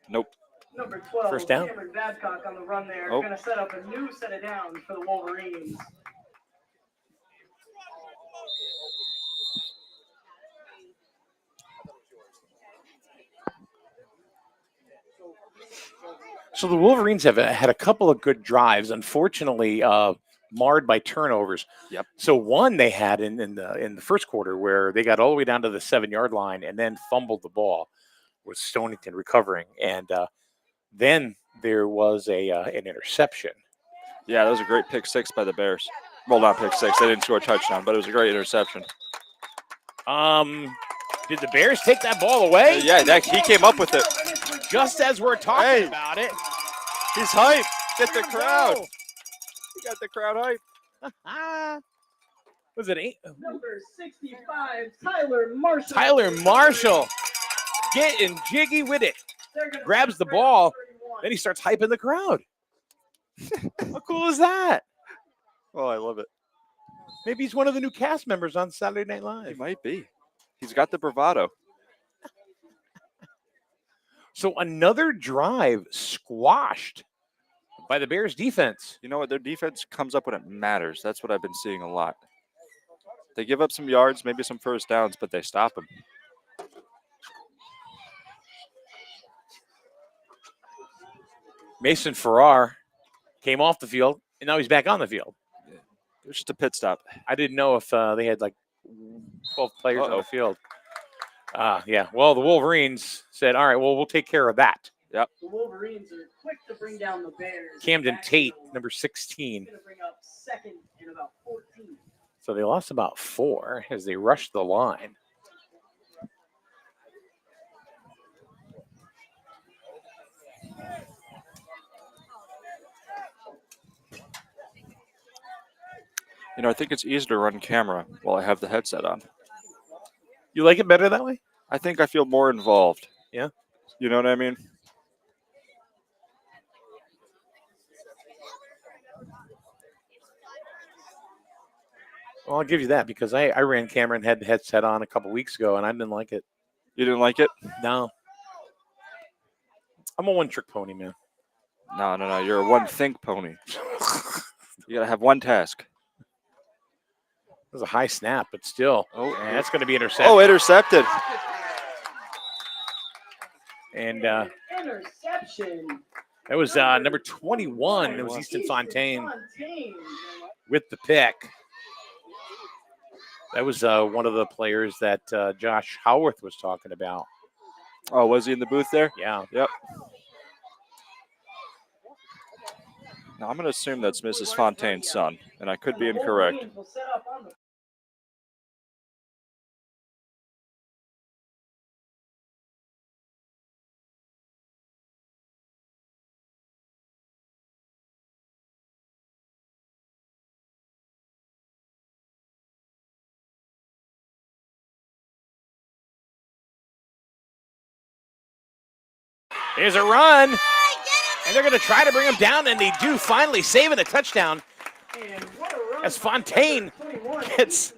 Nope. Number 12, First down. Cameron Babcock on the run there. Oh. Going to set up a new set of downs for the Wolverines. So the Wolverines have had a couple of good drives. Unfortunately, marred by turnovers. Yep. So one they had in the first quarter where they got all the way down to the 7-yard line and then fumbled the ball with Stonington recovering, and then there was an interception. Yeah, that was a great pick six by the Bears. Well, not pick six. They didn't score a touchdown, but it was a great interception. Did the Bears take that ball away? Yeah, he came up with it. Just as we're talking about it. He's hyped. Get the There we crowd. go. He got the crowd hyped. Was it 8? Number 65, Tyler Marshall. Tyler Marshall getting jiggy with it. Grabs the ball. Then he starts hyping the crowd. How cool is that? Oh, I love it. Maybe he's one of the new cast members on Saturday Night He Live. might be. He's got the bravado. So another drive squashed by the Bears defense. You know what? Their defense comes up when it matters. That's what I've been seeing a lot. They give up some yards, maybe some first downs, but they stop them. Mason Farrar came off the field, and now he's back on the field. It was just a pit stop. I didn't know if they had like 12 players on Uh-oh. the field. Yeah. Well, the Wolverines said, all right, well, we'll take care of that. The Wolverines are quick to bring down the Bears. Camden Tate, Backfield. number 16. Going to bring up second and about 14. So they lost about 4 as they rushed the line. You know, I think it's easier to run camera while I have the headset on. You like it better that way? I think I feel more involved. Yeah. You know what I mean? Well, I'll give you that because I ran camera and had the headset on a couple weeks ago, and I didn't like it. You didn't like it? No. I'm a one-trick pony, man. No. You're a one think pony. You got to have one task. It was a high snap, but still. Oh, And that's going to be intercepted. Oh, intercepted. And Interception. that was number 21. It was Easton Fontaine with the pick. That was one of the players that Josh Howarth was talking about. Oh, was he in the booth there? Yeah. Yep. Now, I'm going to assume that's Mrs. Fontaine's son, and I could be incorrect. There's a run. And they're going to try to bring him down, and they do finally saving the touchdown as Fontaine gets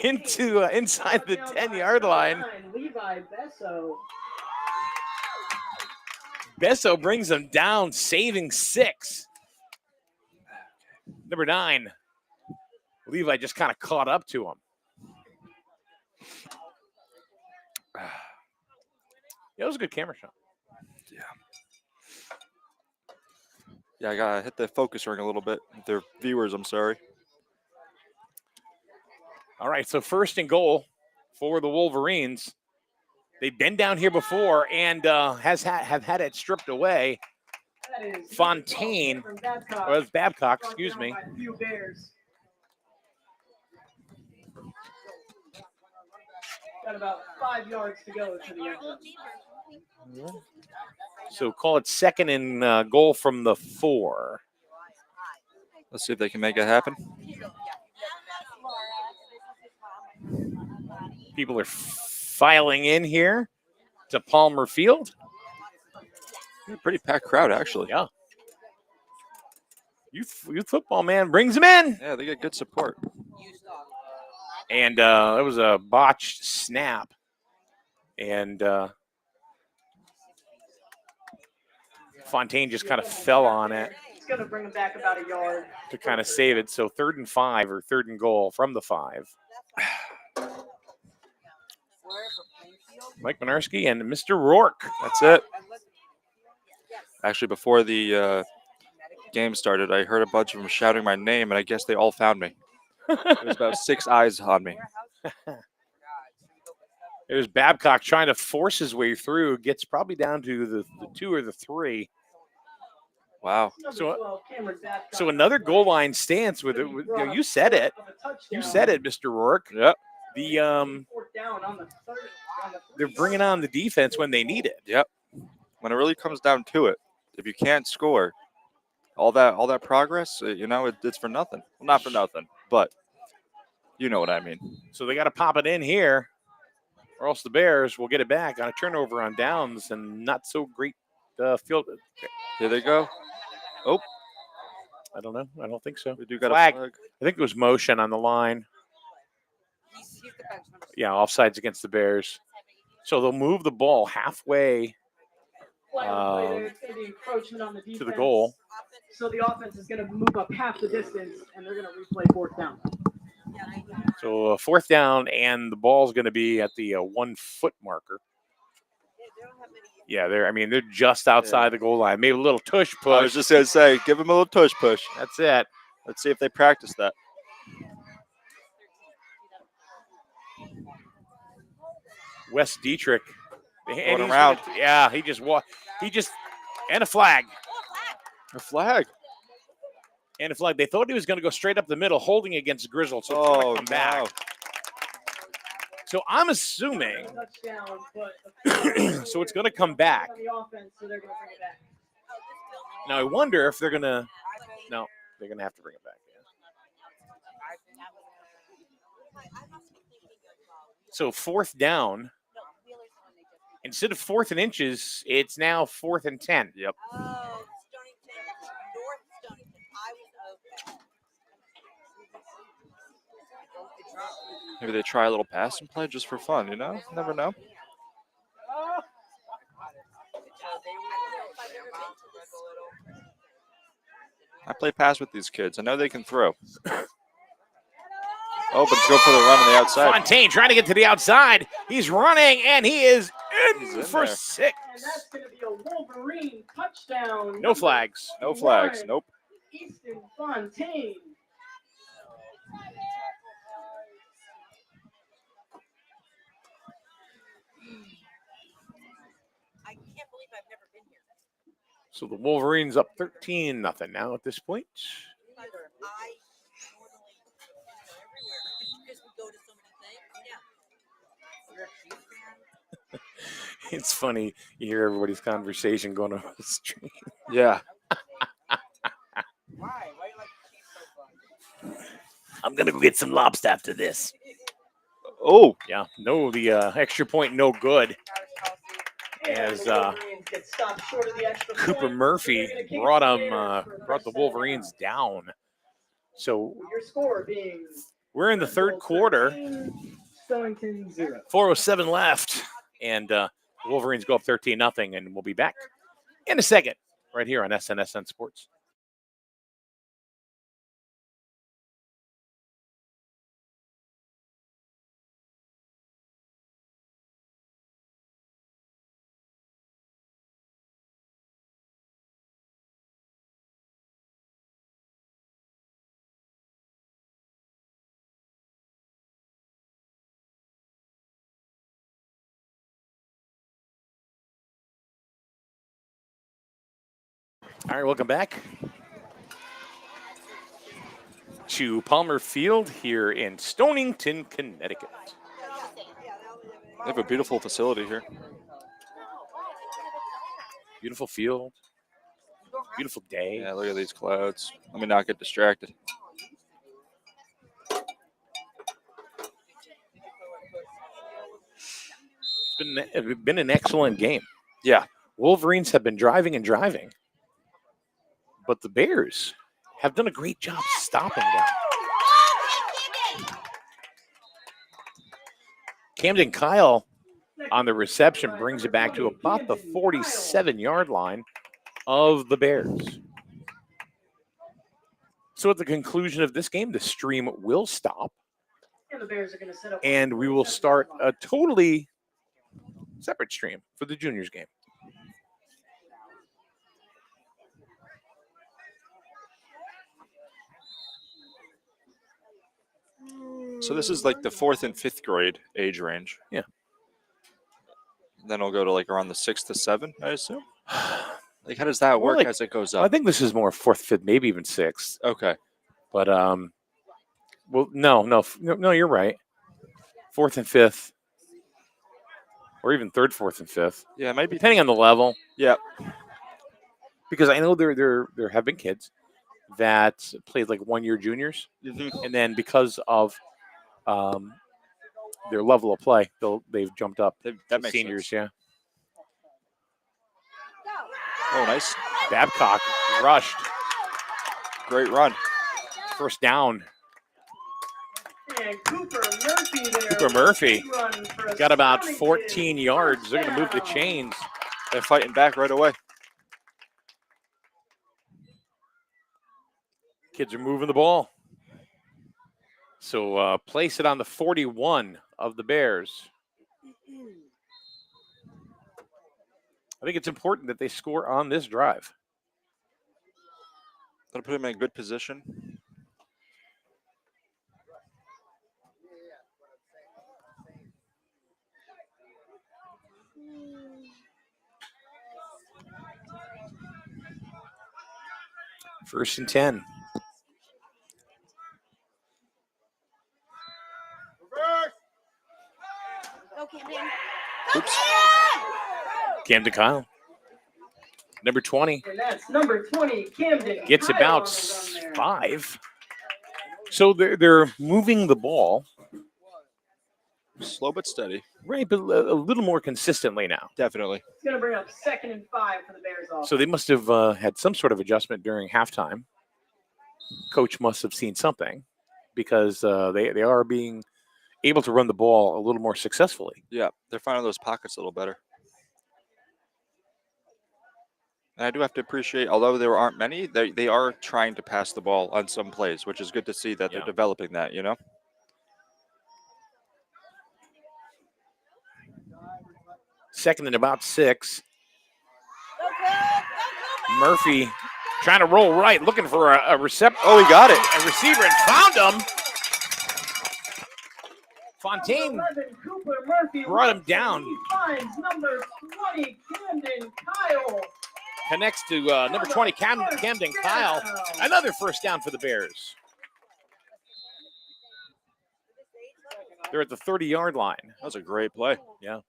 into inside the 10-yard line. Besso brings him down, saving 6. Number 9. Levi just kind of caught up to him. Yeah, it was a good camera shot. Yeah, I got to hit the focus ring a little bit. They're viewers, I'm sorry. All right, so first and goal for the Wolverines. They've been down here before and have had it stripped away. Fontaine, or it's Babcock, excuse me. Got about 5 yards to go to the end zone. So call it second and goal from the 4. Let's see if they can make it happen. People are filing in here to Palmer Field. Pretty packed crowd, actually. Yeah. Youth football, man, brings them in. Yeah, they get good support. And it was a botched snap. And Fontaine just kind of fell on it. It's going to bring him back about a yard to kind of save it. So 3rd and 5 or 3rd and goal from the 5. Mike Minarski and Mr. Rourke. That's it. Actually, before the game started, I heard a bunch of them shouting my name, and I guess they all found me. There's about 6 eyes on me. There's Babcock trying to force his way through. Gets probably down to the 2 or the 3. Wow. So another goal line stance with it. You said it. You said it, Mr. Rourke. Yep. They're bringing on the defense when they need it. Yep. When it really comes down to it, if you can't score, all that progress, it's for nothing. Well, not for nothing, but you know what I mean. So they got to pop it in here, or else the Bears will get it back on a turnover on downs and not so great field. Here they go. Oh, I don't know. I don't think so. we do got Flag. a flag. I think it was motion on the line. Yeah, offsides against the Bears. So they'll move the ball halfway Play on play there. It's going to be encroachment on the defense. to the goal. So the offense is going to move up half the distance, and they're going to replay fourth down. So fourth down, and the ball's going to be at the 1 foot marker. Yeah, they're just outside the goal line. Maybe a little tush push. I was just going to say, give them a little tush push. That's it. Let's see if they practice that. Wes Dietrich. Going around. He just and a flag. A flag. And a flag. They thought he was going to go straight up the middle, holding against Griswold, so it's going to come back. So I'm assuming. So it's going to come back. Now I wonder if they're going to. No, they're going to have to bring it back. Yeah. So fourth down. Instead of 4th and inches, it's now 4th and 10. Yep. Oh, Stonington, North Stonington. I was okay. Maybe they try a little passing play just for fun, you know? Never know. I play pass with these kids. I know they can throw. Oh, but it's going for the run on the outside. Fontaine trying to get to the outside. He's running, and he is in for there. 6. And that's going to be a Wolverine touchdown. No flags. No flags. Nope. Easton Fontaine. I can't believe I've never been here. So the Wolverines up 13-0 now at this point. I normally everywhere because we go to so many things. Yeah. You're a Chiefs fan? It's funny. You hear everybody's conversation going on the street. Yeah. Why? Why do you like the Chiefs so much? I'm going to go get some lobster after this. Oh. Yeah. No, the extra point, no good. As Cooper Murphy brought the Wolverines down. So we're in the third quarter. Stonington 0. 4:07 left, and Wolverines go up 13-0, and we'll be back in a second right here on SNSN Sports. All right, welcome back to Palmer Field here in Stonington, Connecticut. They have a beautiful facility here. Beautiful field, beautiful day. Yeah, look at these clouds. Let me not get distracted. It's been an excellent game. Yeah. Wolverines have been driving and driving, but the Bears have done a great job stopping them. Camden Kyle on the reception brings it back to about the 47-yard line of the Bears. So at the conclusion of this game, the stream will stop, And the Bears are going to set up. and we will start a totally separate stream for the juniors game. So this is like the 4th and 5th grade age range. Yeah. Then it'll go to like around the 6 to 7, I assume. Like, how does that work like- as it goes I up? think this is more 4th, 5th, maybe even 6th. Okay. But well, no, you're right. 4th and 5th, or even 3rd, 4th, and 5th, Yeah, it might be. depending on the level. Yeah. Because I know there have been kids that played like 1-year juniors, Mhm. and then because of their level of play, they've jumped up That to makes seniors. sense. Yeah. Oh, nice. Babcock rushed. Great run. First down. And Cooper Murphy there. Cooper Murphy Run for a got about Stonington 14 yards. They're going to move the touchdown. chains. They're fighting back right away. Kids are moving the ball. So place it on the 41 of the Bears. I think it's important that they score on this drive. That'll put him in a good position. First and 10. Go, Camden. Oops. Camden Kyle. Number 20. And that's number 20, Camden. Gets Kyle about on the run there. 5. So they're moving the ball, Slow but steady. right, but a little more consistently now. Definitely. It's going to bring up 2nd and 5 for the Bears offense. So they must have had some sort of adjustment during halftime. Coach must have seen something because they are being able to run the ball a little more successfully. Yeah, they're finding those pockets a little better. And I do have to appreciate, although there aren't many, they are trying to pass the ball on some plays, which is good to see that Yeah. they're developing that, you know? Second and about 6. Go, Cooper. Murphy trying to roll right, looking for a receptor. Oh, he got it. A receiver and found him. Fontaine Number 11, Cooper Murphy brought him looks, down. He finds number 20, Camden Kyle. Connects to number 20, Camden Kyle. Another first down for the Bears. They're at the 30-yard line. That was a great play. Yeah.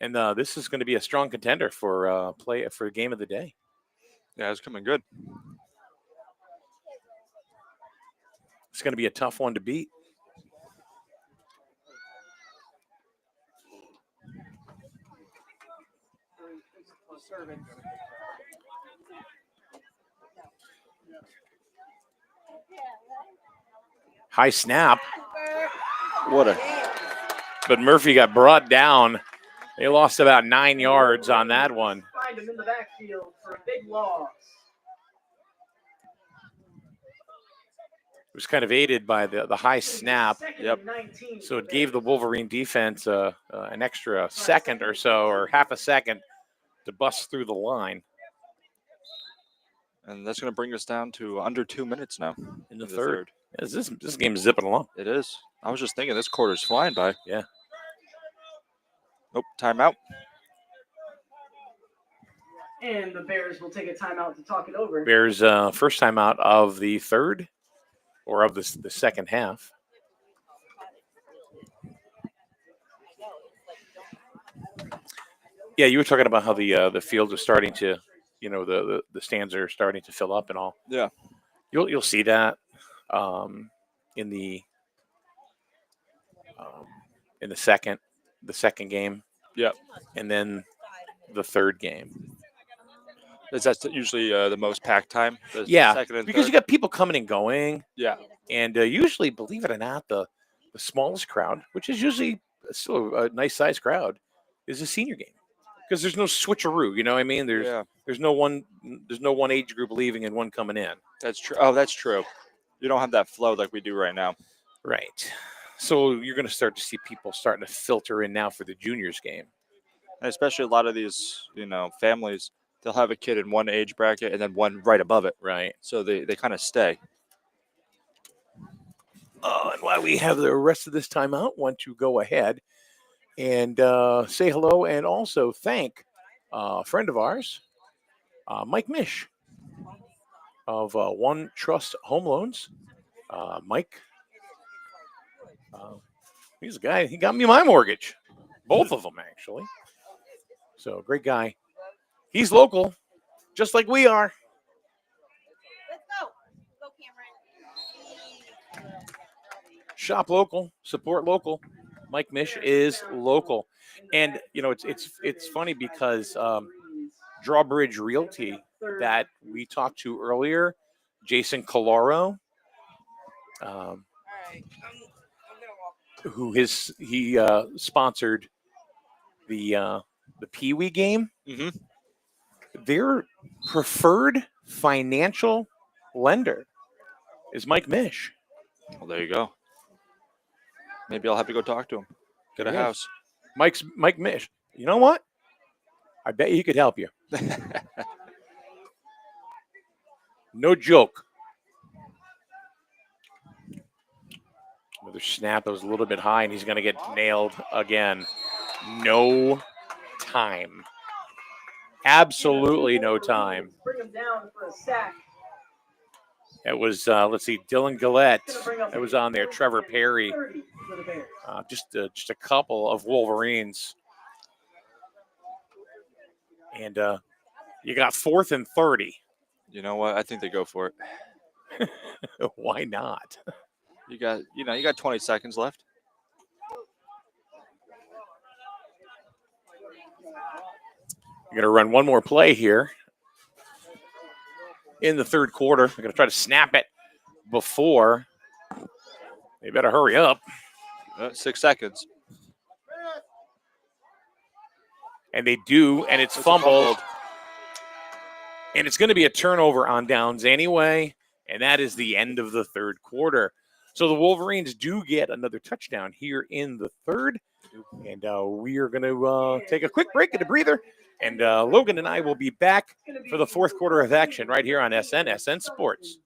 And this is going to be a strong contender for game of the day. Yeah, it's coming good. It's going to be a tough one to beat. High snap, What a but Murphy got brought down. They lost about 9 yards on that one. Find him in the backfield for a big loss. It was kind of aided by the high snap. Yep. So it gave the Wolverine defense an extra second or so, or half a second, to bust through the line. And that's going to bring us down to under 2 minutes now In the third. Yeah, this game is zipping along. It is. I was just thinking this quarter's flying by. Yeah. Nope, timeout. And the Bears will take a timeout to talk it over. Bears first time out of the third, or of the second half. Yeah, you were talking about how the field is starting to, the stands are starting to fill up and all. Yeah. You'll see that in the second game. Yeah. And then the third game. That's usually the most packed time. The Yeah, second and because third. you got people coming and going. Yeah. And usually, believe it or not, the smallest crowd, which is usually still a nice sized crowd, is a senior game. Because there's no switcheroo, you know what I mean? There's no one age group leaving and one coming in. That's true. Oh, that's true. You don't have that flow like we do right now. Right. So you're going to start to see people starting to filter in now for the juniors game. And especially a lot of these, families, they'll have a kid in one age bracket and then one right above it. Right. So they kind of stay. And while we have the rest of this timeout, want to go ahead and say hello and also thank a friend of ours, Mike Mish of One Trust Home Loans. Mike, he's a guy, he got me my mortgage. Both of them, actually. So, great guy. He's local, just like we are. Let's go. Go, Cameron. Shop local, support local. Mike Mish is local. And, it's funny because Drawbridge Realty that we talked to earlier, Jason Coloro, who he sponsored the Pee Wee game Mm-hmm. Their preferred financial lender is Mike Mish. Well, there you go. Maybe I'll have to go talk to him. Get a There it is. house. Mike Mish. You know what? I bet he could help you. No joke. Another snap that was a little bit high, and he's going to get nailed again. No time. Absolutely no time. Bring him down for a sack. It was, let's see, Dylan Gillette that was on there. Trevor Perry. 30 for the Bears. Just a couple of Wolverines. And you got 4th and 30. You know what? I think they go for it. Why not? You got 20 seconds left. You're going to run one more play here in the third quarter. They're going to try to snap it before. They better hurry up. 6 seconds. And they do, and it's fumbled. And it's going to be a turnover on downs anyway, and that is the end of the third quarter. So the Wolverines do get another touchdown here in the third, and we are going to take a quick break and a breather, and Logan and I will be back for the fourth quarter of action right here on SNSN Sports.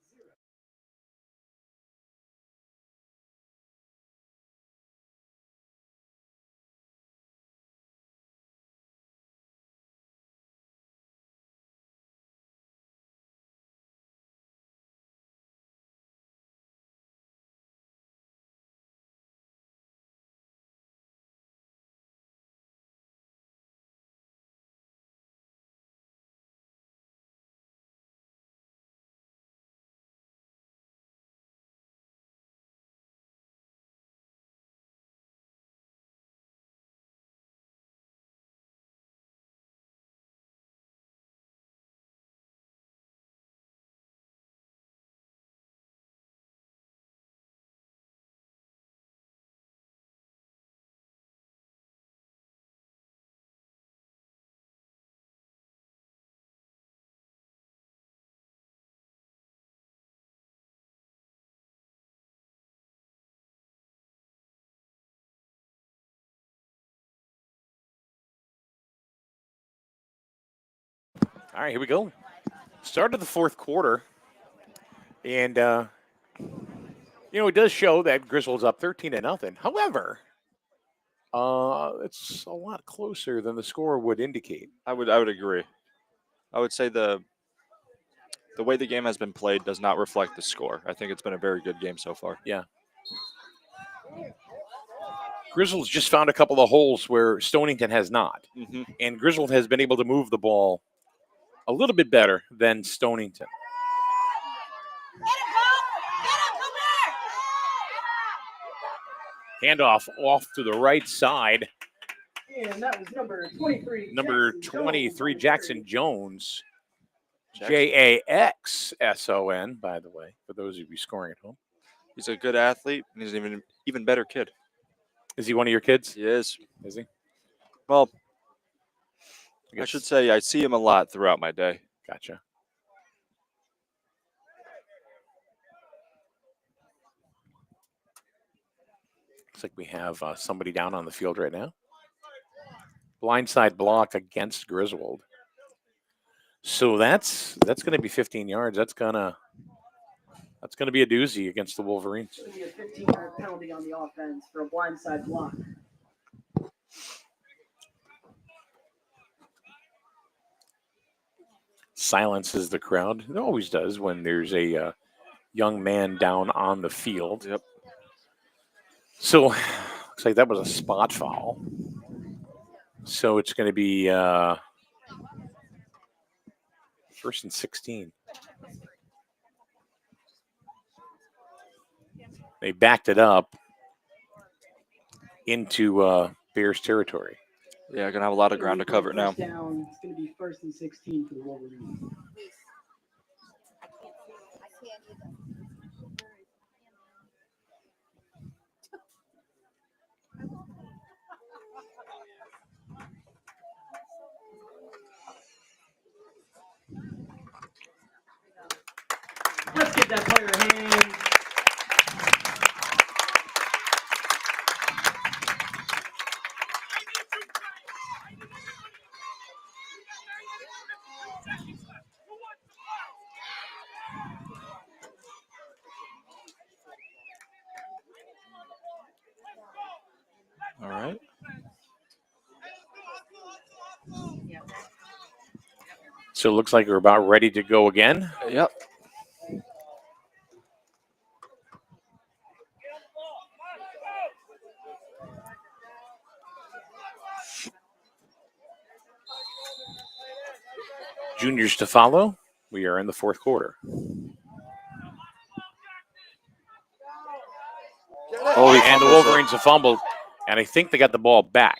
All right, here we go. Start of the fourth quarter. And, it does show that Griswold's up 13-0. However, it's a lot closer than the score would indicate. I would agree. I would say the way the game has been played does not reflect the score. I think it's been a very good game so far. Yeah. Griswold's just found a couple of holes where Stonington has not. Mm-hmm. And Griswold has been able to move the ball a little bit better than Stonington. Handoff off to the right side. And that was number 23. Number 23, Jackson Jones. Jackson, by the way, for those of you scoring at home. He's a good athlete, and he's an even better kid. Is he one of your kids? He is. Is he? Well, I should say I see him a lot throughout my day. Gotcha. Looks like we have somebody down on the field right now. Blindside block against Griswold. So that's going to be 15 yards. That's going to be a doozy against the Wolverines. It's going to be a 15-yard penalty on the offense for a blindside block. Silences the crowd. It always does when there's a young man down on the field. Yep. So looks like that was a spot foul. So it's going to be 1st and 16. They backed it up into Bears territory. Yeah, going to have a lot of ground to cover now. Down. It's going to be 1st and 16 for the Wolverines. that player a hand. All right. So it looks like we're about ready to go again. Yep. Juniors to follow. We are in the fourth quarter. Oh, he And the fumbles it. Wolverines have fumbled, and I think they got the ball back.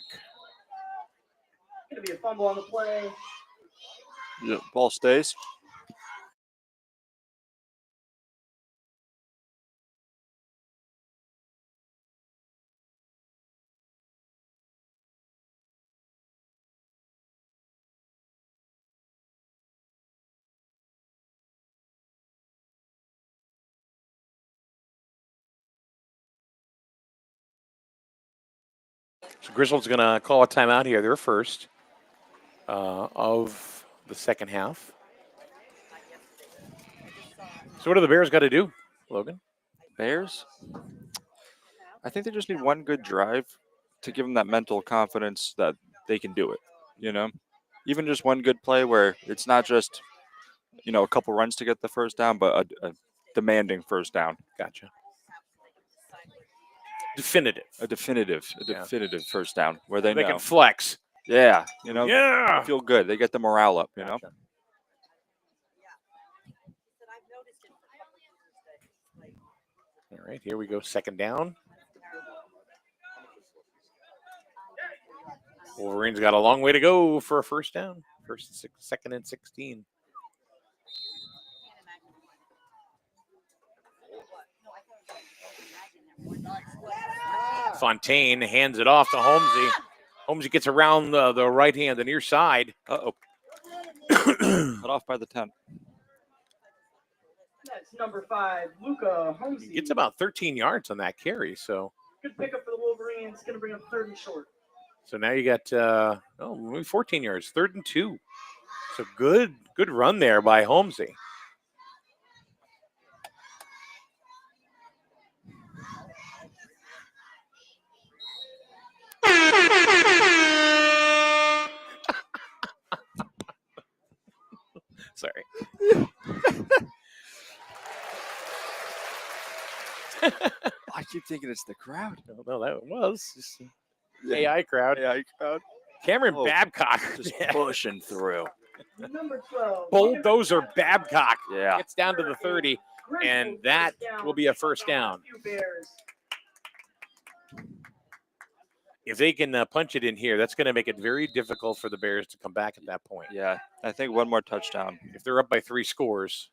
Going to be a fumble on the play. Yeah, ball stays. So Griswold's going to call a timeout here. They're first of the second half. So what do the Bears got to do, Logan? Bears? I think they just need one good drive to give them that mental confidence that they can do it, you know? Even just one good play where it's not just, a couple runs to get the first down, but a demanding first down. Gotcha. Definitive. A definitive first down where they They know. can flex. Yeah, Yeah. they feel good. They get the morale up, you know? Gotcha. All right, here we go. Second down. Wolverines got a long way to go for a first down. Second and 16. Fontaine hands it off to Holmesy. Holmesy gets around the right hand, the near side. Uh-oh. Cut off by the 10. That's number 5, Luca He Holmesy. gets about 13 yards on that carry. So Good pickup for the Wolverines. Going to bring up 3rd and short. now you got maybe 14 yards, 3rd and 2. So good run there by Holmesy. Sorry. I keep thinking it's the crowd. No, that was just AI crowd. AI crowd. Cameron Oh, Babcock Just pushing through. Number 12. bulldozer Babcock Yeah. gets down to the 30, and that will be a first down. If they can punch it in here, that's going to make it very difficult for the Bears to come back at that point. Yeah, I think one more touchdown. If they're up by 3 scores,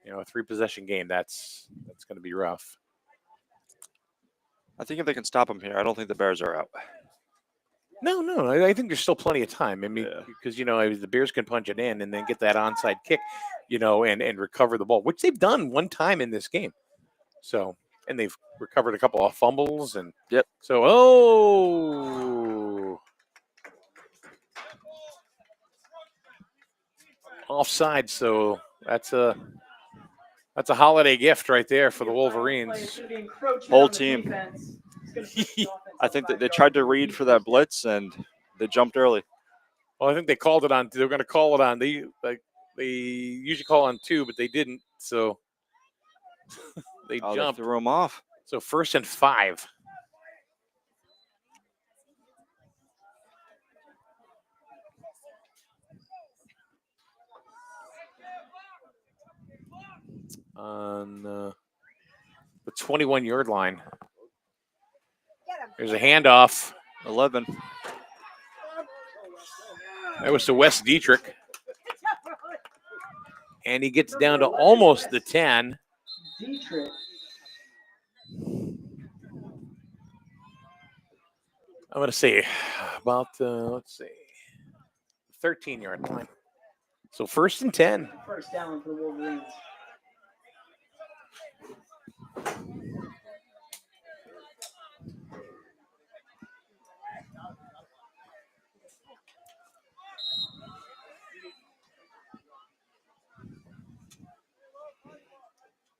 a 3-possession game, that's going to be rough. I think if they can stop them here, I don't think the Bears are out. No, I think there's still plenty of time. I mean, Yeah. because the Bears can punch it in and then get that onside kick, and recover the ball, which they've done one time in this game. So, and they've recovered a couple of fumbles and Yep. So, offside. So that's a holiday gift right there for the Wolverines. Whole team. I think that they tried to read for that blitz and they jumped early. Well, I think they called it on. They're going to call it on. They usually call on 2, but they didn't. So they They jumped. threw them off. So 1st and 5. On the 21-yard line. There's a handoff. 11. That was to Wes Dietrich. And he gets down to almost the 10. Dietrich. I'm going to say about, 13-yard line. So 1st and 10. First down for the Wolverines.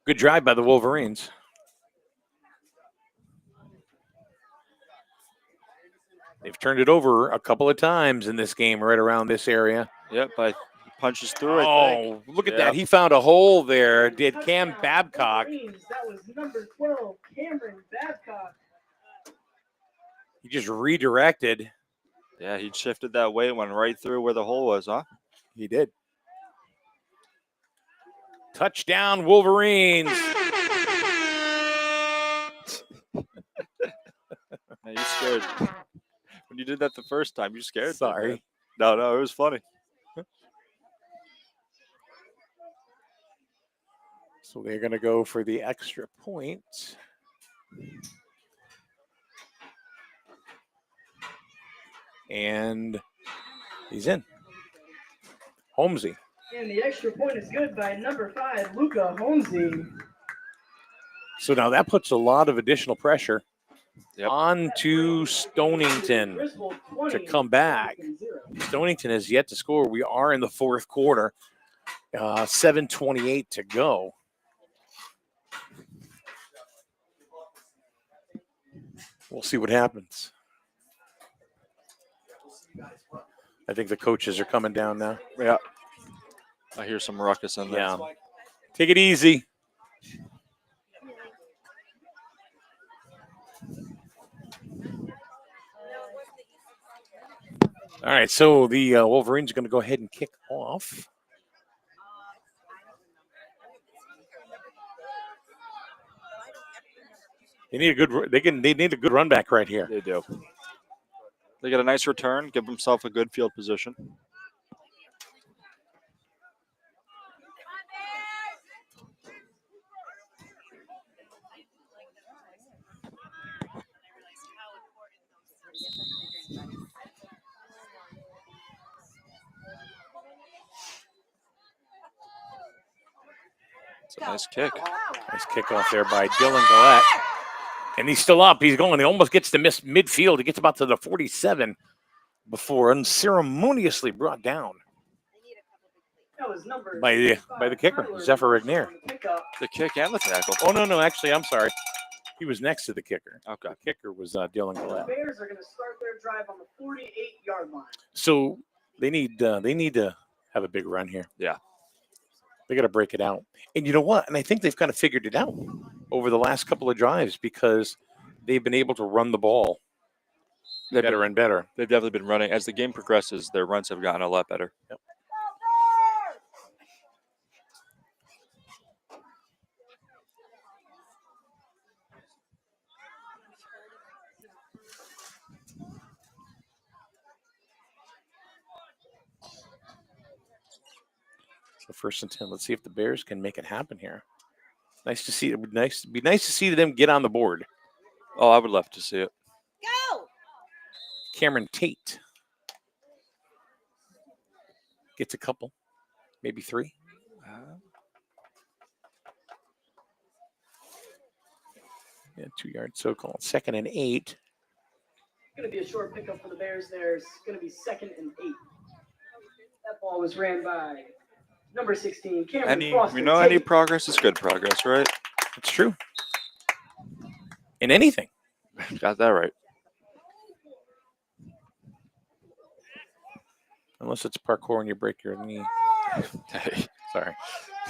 Good drive by the Wolverines. They've turned it over a couple of times in this game right around this area. Yep, but he punches through, I think. Oh, look at Yeah. that. He found a hole there. Did Cam Touchdown, Babcock. Wolverines. That was number 12, Cameron Babcock. He just redirected. Yeah, he shifted that way and went right through where the hole was, huh? He did. Touchdown, Wolverines. Man, you scared. When you did that the first time, you scared me, Sorry. man. No, it was funny. So they're going to go for the extra point. And he's in. Holmesy. And the extra point is good by number 5, Luca Holmesy. So now that puts a lot of additional pressure Yep. onto Stonington Griswold 20, to come back. Stonington 0. Stonington has yet to score. We are in the fourth quarter. 7:28 to go. We'll see what happens. I think the coaches are coming down now. Yeah. I hear some ruckus in there. Yeah. Take it easy. All right, so the Wolverines are going to go ahead and kick off. They need a good. They need a good run back right here. They do. They get a nice return, give themselves a good field position. It's a nice kick. Nice kickoff there by Dylan Gillette. And he's still up. He's going. He almost gets to miss midfield. He gets about to the 47 before unceremoniously brought down That was number by the kicker, Tyler Zephyr Marsh Regnier. on the pickup. The kick and the tackle. Oh, no. Actually, I'm sorry. He was next to the kicker. Okay. The kicker was Dylan The Gillette. Bears are going to start their drive on the 48-yard line. So they need to have a big run here. Yeah. They got to break it out. And you know what? And I think they've kind of figured it out over the last couple of drives because they've been able to run the ball better and better. They've definitely been running. As the game progresses, their runs have gotten a lot better. Yep. So 1st and 10. Let's see if the Bears can make it happen here. Nice to see. It would be nice to see them get on the board. Oh, I would love to see it. Go! Cameron Tate gets a couple, maybe 3. Yeah, 2 yards. So called 2nd and 8. Going to be a short pickup for the Bears there. It's going to be 2nd and 8. That ball was ran by number 16, Cameron Foster. Any progress is good progress, right? It's true. In anything. Got that right. Unless it's parkour and you break your knee. Hey. Sorry.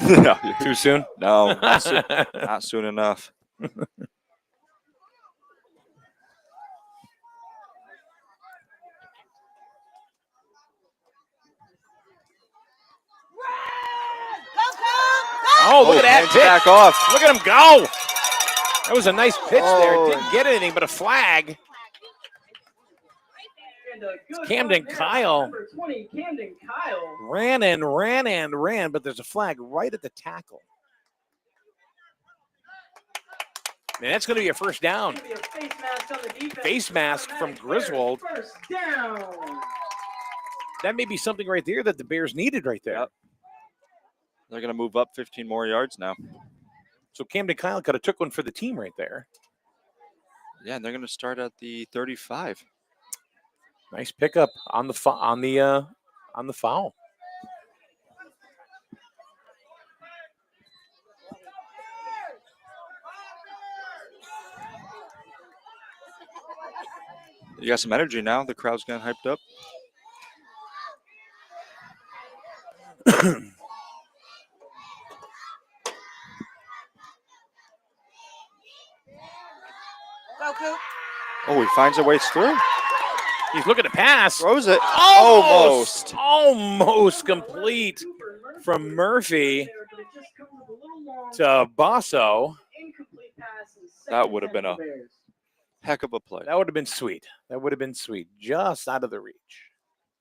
No, Too soon? no, not soon enough. Oh, look at that hands pitch. back off. Look at him go. That was a nice pitch there. Oh. Didn't get anything but a flag. And a good Camden run there by Kyle. Number 20, Camden Kyle. Ran, but there's a flag right at the tackle. Man, that's going to be a first down. Gonna be a face mask on the defense. Face mask from Griswold. First down. That may be something right there that the Bears needed right there. Yep. They're going to move up 15 more yards now. So Camden Kyle could have took one for the team right there. Yeah, and they're going to start at the 35. Nice pickup on the foul. You got some energy now. The crowd's getting hyped up. Go, Coop. Oh, he finds a way through. He's looking to pass. Throws it. Almost complete from Murphy to Basso. That would have been a heck of a play. That would have been sweet. That would have been sweet. Just out of the reach.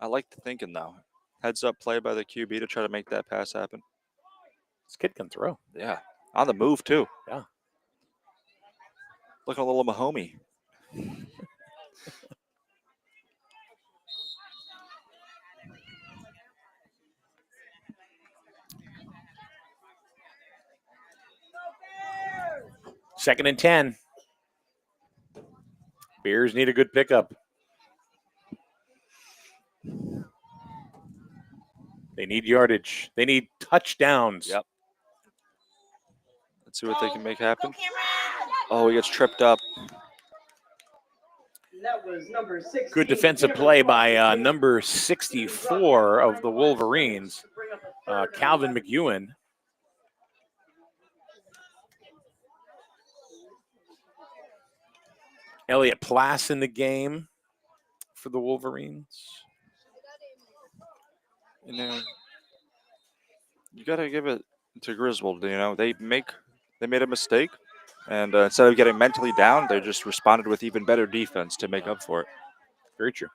I like the thinking, though. Heads up play by the QB to try to make that pass happen. This kid can throw. Yeah. On the move, too. Yeah. Looking a little Mahomey. Second and 10. Bears need a good pickup. They need yardage. They need touchdowns. Yep. Let's see what they can make happen. Oh, he gets tripped up. That was number 16. Good defensive play by number 64 of the Wolverines, Calvin McEwen. Elliott Plass in the game for the Wolverines. You know, you got to give it to Griswold. You know, they made a mistake, and instead of getting mentally down, they just responded with even better defense to make up for it. Very true.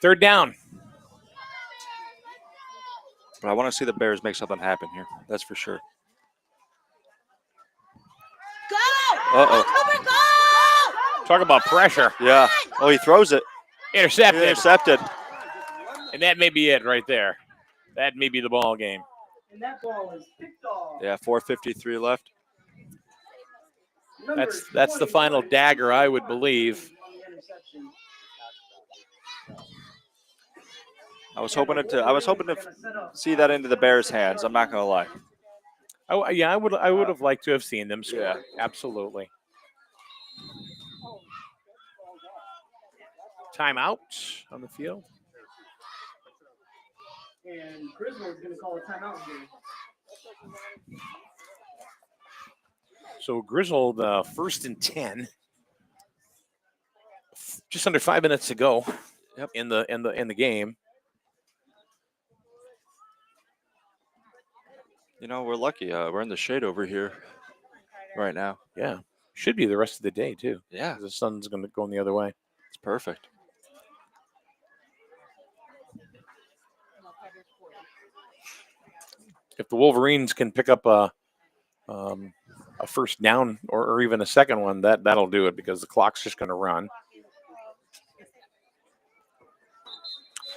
Third down. But I want to see the Bears make something happen here. That's for sure. Go! Uh-oh. Cooper, go! Talk about pressure. Yeah. Oh, he throws it. Intercepted. Intercepted. And that may be it right there. That may be the ball game. And that ball is picked off. Yeah, 4:53 left. That's the final dagger, I would believe. I was hoping to see that into the Bears' hands. I'm not gonna lie. Oh yeah, I would have liked to have seen them score. Yeah. Absolutely. Timeout on the field. And Griswold's going to call a timeout here. So Griswold, first and 10. Just under 5 minutes to go. Yep. In the game. You know, we're lucky. We're in the shade over here right now. Yeah. Should be the rest of the day too. Yeah, The sun's going to go in the other way. it's perfect. If the Wolverines can pick up a first down or even a second one, that'll do it because the clock's just going to run.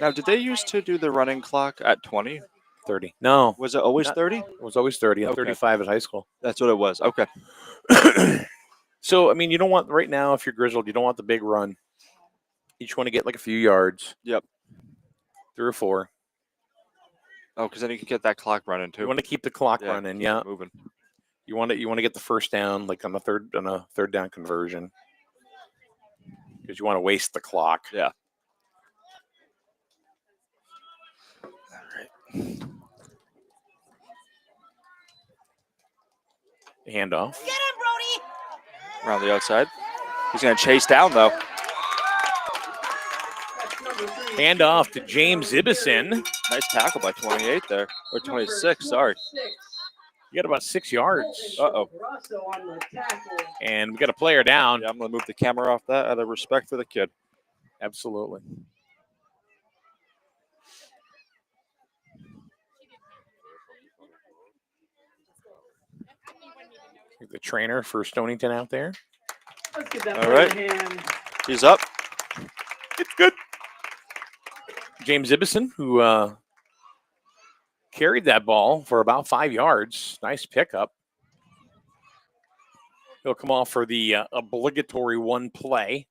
Now, did they used to do the running clock at 20? 30. No, Was it always 30? it was always 30 and Okay. 35 at high school. That's what it was. Okay. So, I mean, you don't want, right now, if you're Griswold, you don't want the big run. You just want to get like a few yards. Yep. 3 or 4. Oh, because then you can get that clock running too. You want to keep the clock Yeah, running, keep yeah. it moving. You want to get the first down, like on a third down conversion, because you want to waste the clock. Yeah. Handoff. Get him, Brody! Around the outside. He's going to chase down though. Handoff to James Ibison. Nice tackle by 28 there, or 26. Sorry. You got about 6 yards, Uh-oh. and we got a player down. Yeah, I'm going to move the camera off that out of respect for the kid. Absolutely. The trainer for Stonington out there. Let's get that All ball right. in hand. He's up. It's good. James Ibison, who carried that ball for about 5 yards. Nice pickup. He'll come off for the obligatory one play.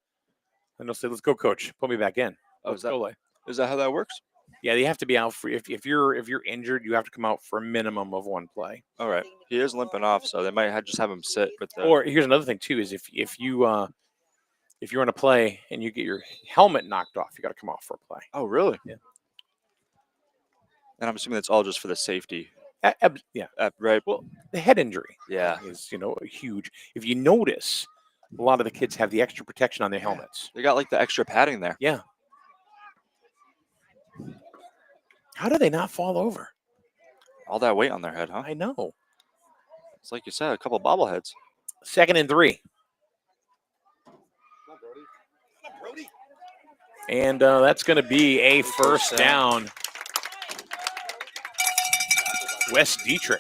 And he'll say, let's go, coach. Put me back in. Oh, Let's go. is that how that works? Yeah, they have to be out for if you're injured, you have to come out for a minimum of one play. All right. He is limping off, so they might just have him sit with the. Or here's another thing too: is if you're on a play and you get your helmet knocked off, you got to come off for a play. Oh, really? Yeah. And I'm assuming that's all just for the safety. Yeah. Right. Well, the head injury Yeah. is huge. If you notice, a lot of the kids have the extra protection on their helmets. They got like the extra padding there. Yeah. How do they not fall over? All that weight on their head, huh? I know. It's like you said, a couple bobbleheads. 2nd and 3. And that's going to be a first down. Wes Dietrich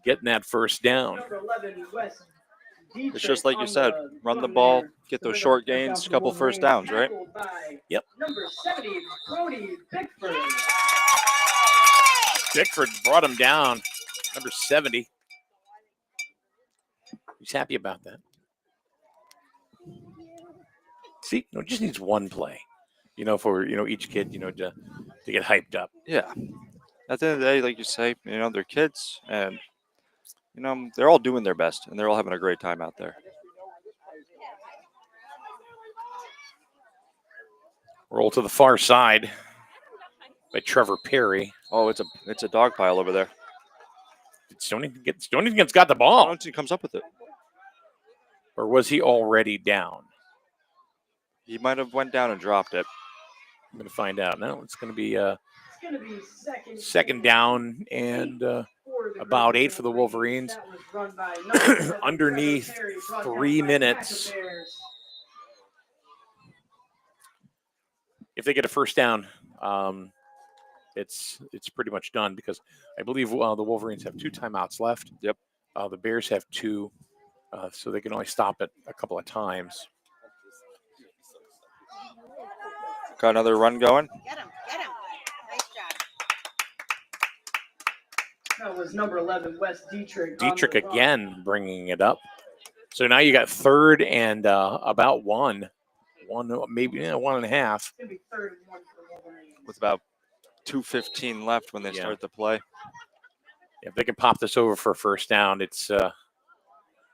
getting that first down. Number 11, Wes Dietrich It's just like you on said, the run the run ball, there. get those Bring short up first down gains, for the couple first downs, right? Tackled by Yep. Number 70, Brody Bickford. Bickford brought him down. Number 70. He's happy about that. See, it just needs one play, for each kid, to get hyped up. Yeah. At the end of the day, like you say, they're kids and they're all doing their best and they're all having a great time out there. Roll to the far side by Trevor Perry. Oh, it's a dog pile over there. Stonington's got the ball. Stonington comes up with it. Or was he already down? He might have went down and dropped it. I'm going to find out. No, it's going to be Second second down and about 8 for the Wolverines. That was run by number 7, Underneath Trevor Perry, brought 3 down by minutes. Packer Bears. If they get a first down, it's pretty much done because I believe the Wolverines have 2 timeouts left. Yep. The Bears have 2, so they can only stop it a couple of times. Got another run going. Get him. Nice job. That was number 11, Wes Dietrich. Dietrich on the run. again bringing it up. So now you got 3rd and about 1, maybe 1.5. It's going to be 3rd and 1 for the Wolverines. With about 2:15 left when they Yeah. start the play. If they can pop this over for a first down, it's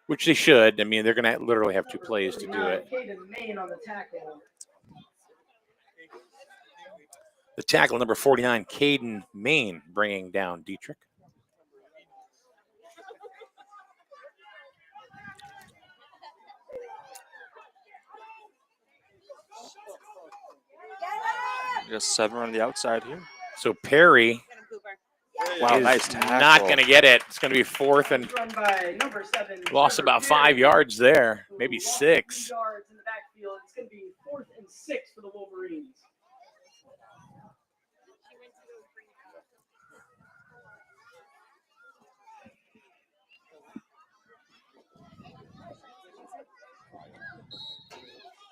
which they should. I mean, they're going to literally have 2 plays to do it. Caden Main on the tackle. The tackle, number 49, Caden Main, bringing down Dietrich. We got 7 on the outside here. So Perry Get him, Cooper. Wow, is nice tackle. not going to get it. It's going to be 4th and Run by number 7. lost Trevor about Perry. 5 yards there, Who maybe lost 6. 3 yards in the backfield. It's going to be 4th and 6 for the Wolverines.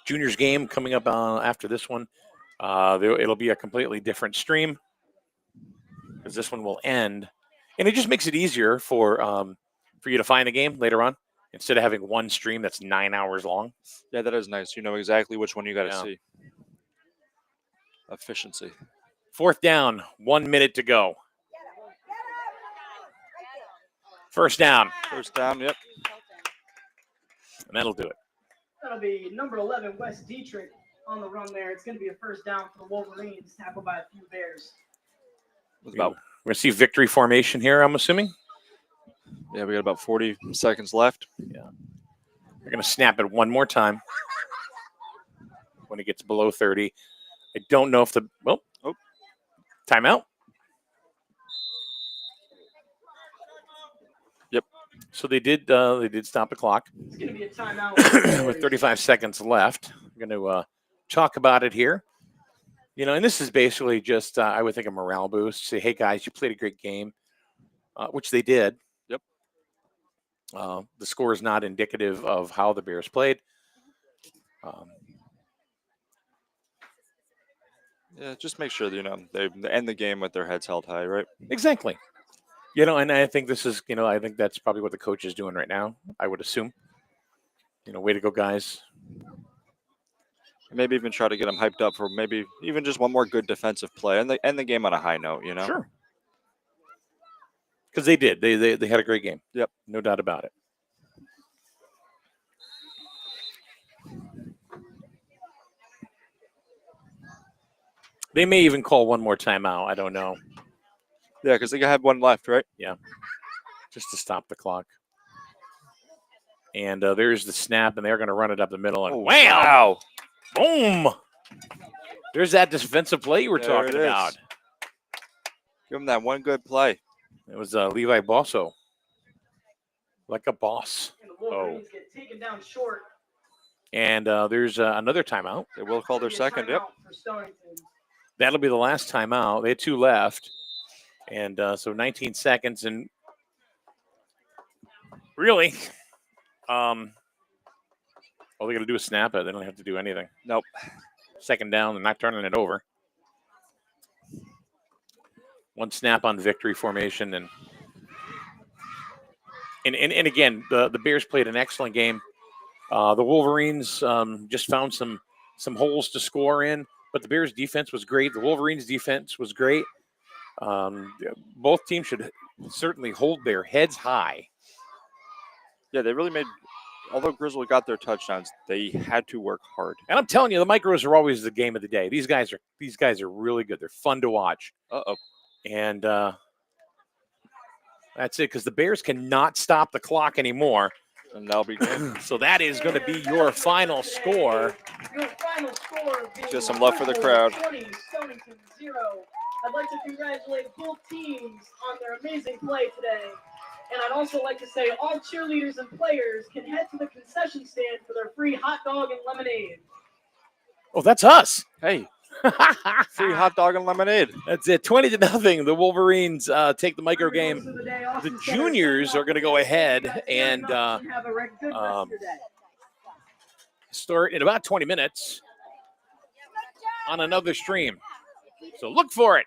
Juniors game coming up after this one. It'll be a completely different stream because this one will end, and it just makes it easier for you to find the game later on instead of having one stream that's 9 hours long. Yeah, that is nice. You know exactly which one you got to Yeah. see. Efficiency. 4th down, 1 minute to go. First down, First down, yep. and that'll do it. That'll be number 11, Wes Dietrich on the run there. It's going to be a first down for the Wolverines, tackled by a few Bears. With about, We're going to see victory formation here, I'm assuming. yeah, we got about 40 seconds left. They're going to snap it one more time when it gets below 30. I don't know if timeout. Yep. So they did stop the clock It's going to be a timeout for the Bears. with 35 seconds left. I'm going to talk about it here. And this is basically just, I would think, a morale boost. Say, hey, guys, you played a great game, which they did. Yep. The score is not indicative of how the Bears played. Yeah, just make sure that, they end the game with their heads held high, right? Exactly. And I think this is, I think that's probably what the coach is doing right now, I would assume. Way to go, guys. Maybe even try to get them hyped up for maybe even just one more good defensive play and end the game on a high note, Sure. Because they did. They had a great game. Yep. No doubt about it. They may even call one more timeout. I don't know. Yeah, because they have one left, right? Yeah. Just to stop the clock. And there's the snap, and they're going to run it up the middle. And wow! Boom! There's that defensive play you were talking about. Give them that one good play. It was Levi Bosso. Like a boss. And the Wolverines get taken down short. And there's another timeout. They will call their second. Yep. For Stonington. That'll be the last timeout. They had 2 left. And so 19 seconds. And really, all they got to do is snap it. They don't have to do anything. Nope. Second down. They're not turning it over. One snap on victory formation. And again, the Bears played an excellent game. The Wolverines just found some holes to score in. But the Bears' defense was great. The Wolverines' defense was great. Both teams should certainly hold their heads high. Yeah, they really made. Although Griswold got their touchdowns, they had to work hard. And I'm telling you, the Micros are always the game of the day. These guys are really good. They're fun to watch. And that's it, because the Bears cannot stop the clock anymore. And that'll be good. So that is going to be your final score. Your final score being Just some love for the crowd. 20, Stonington 0. I'd like to congratulate both teams on their amazing play today. And I'd also like to say all cheerleaders and players can head to the concession stand for their free hot dog and lemonade. Oh, that's us. Hey, free hot dog and lemonade. That's it. 20-0. The Wolverines take the micro game. The juniors are going to go ahead and start in about 20 minutes on another stream. So look for it.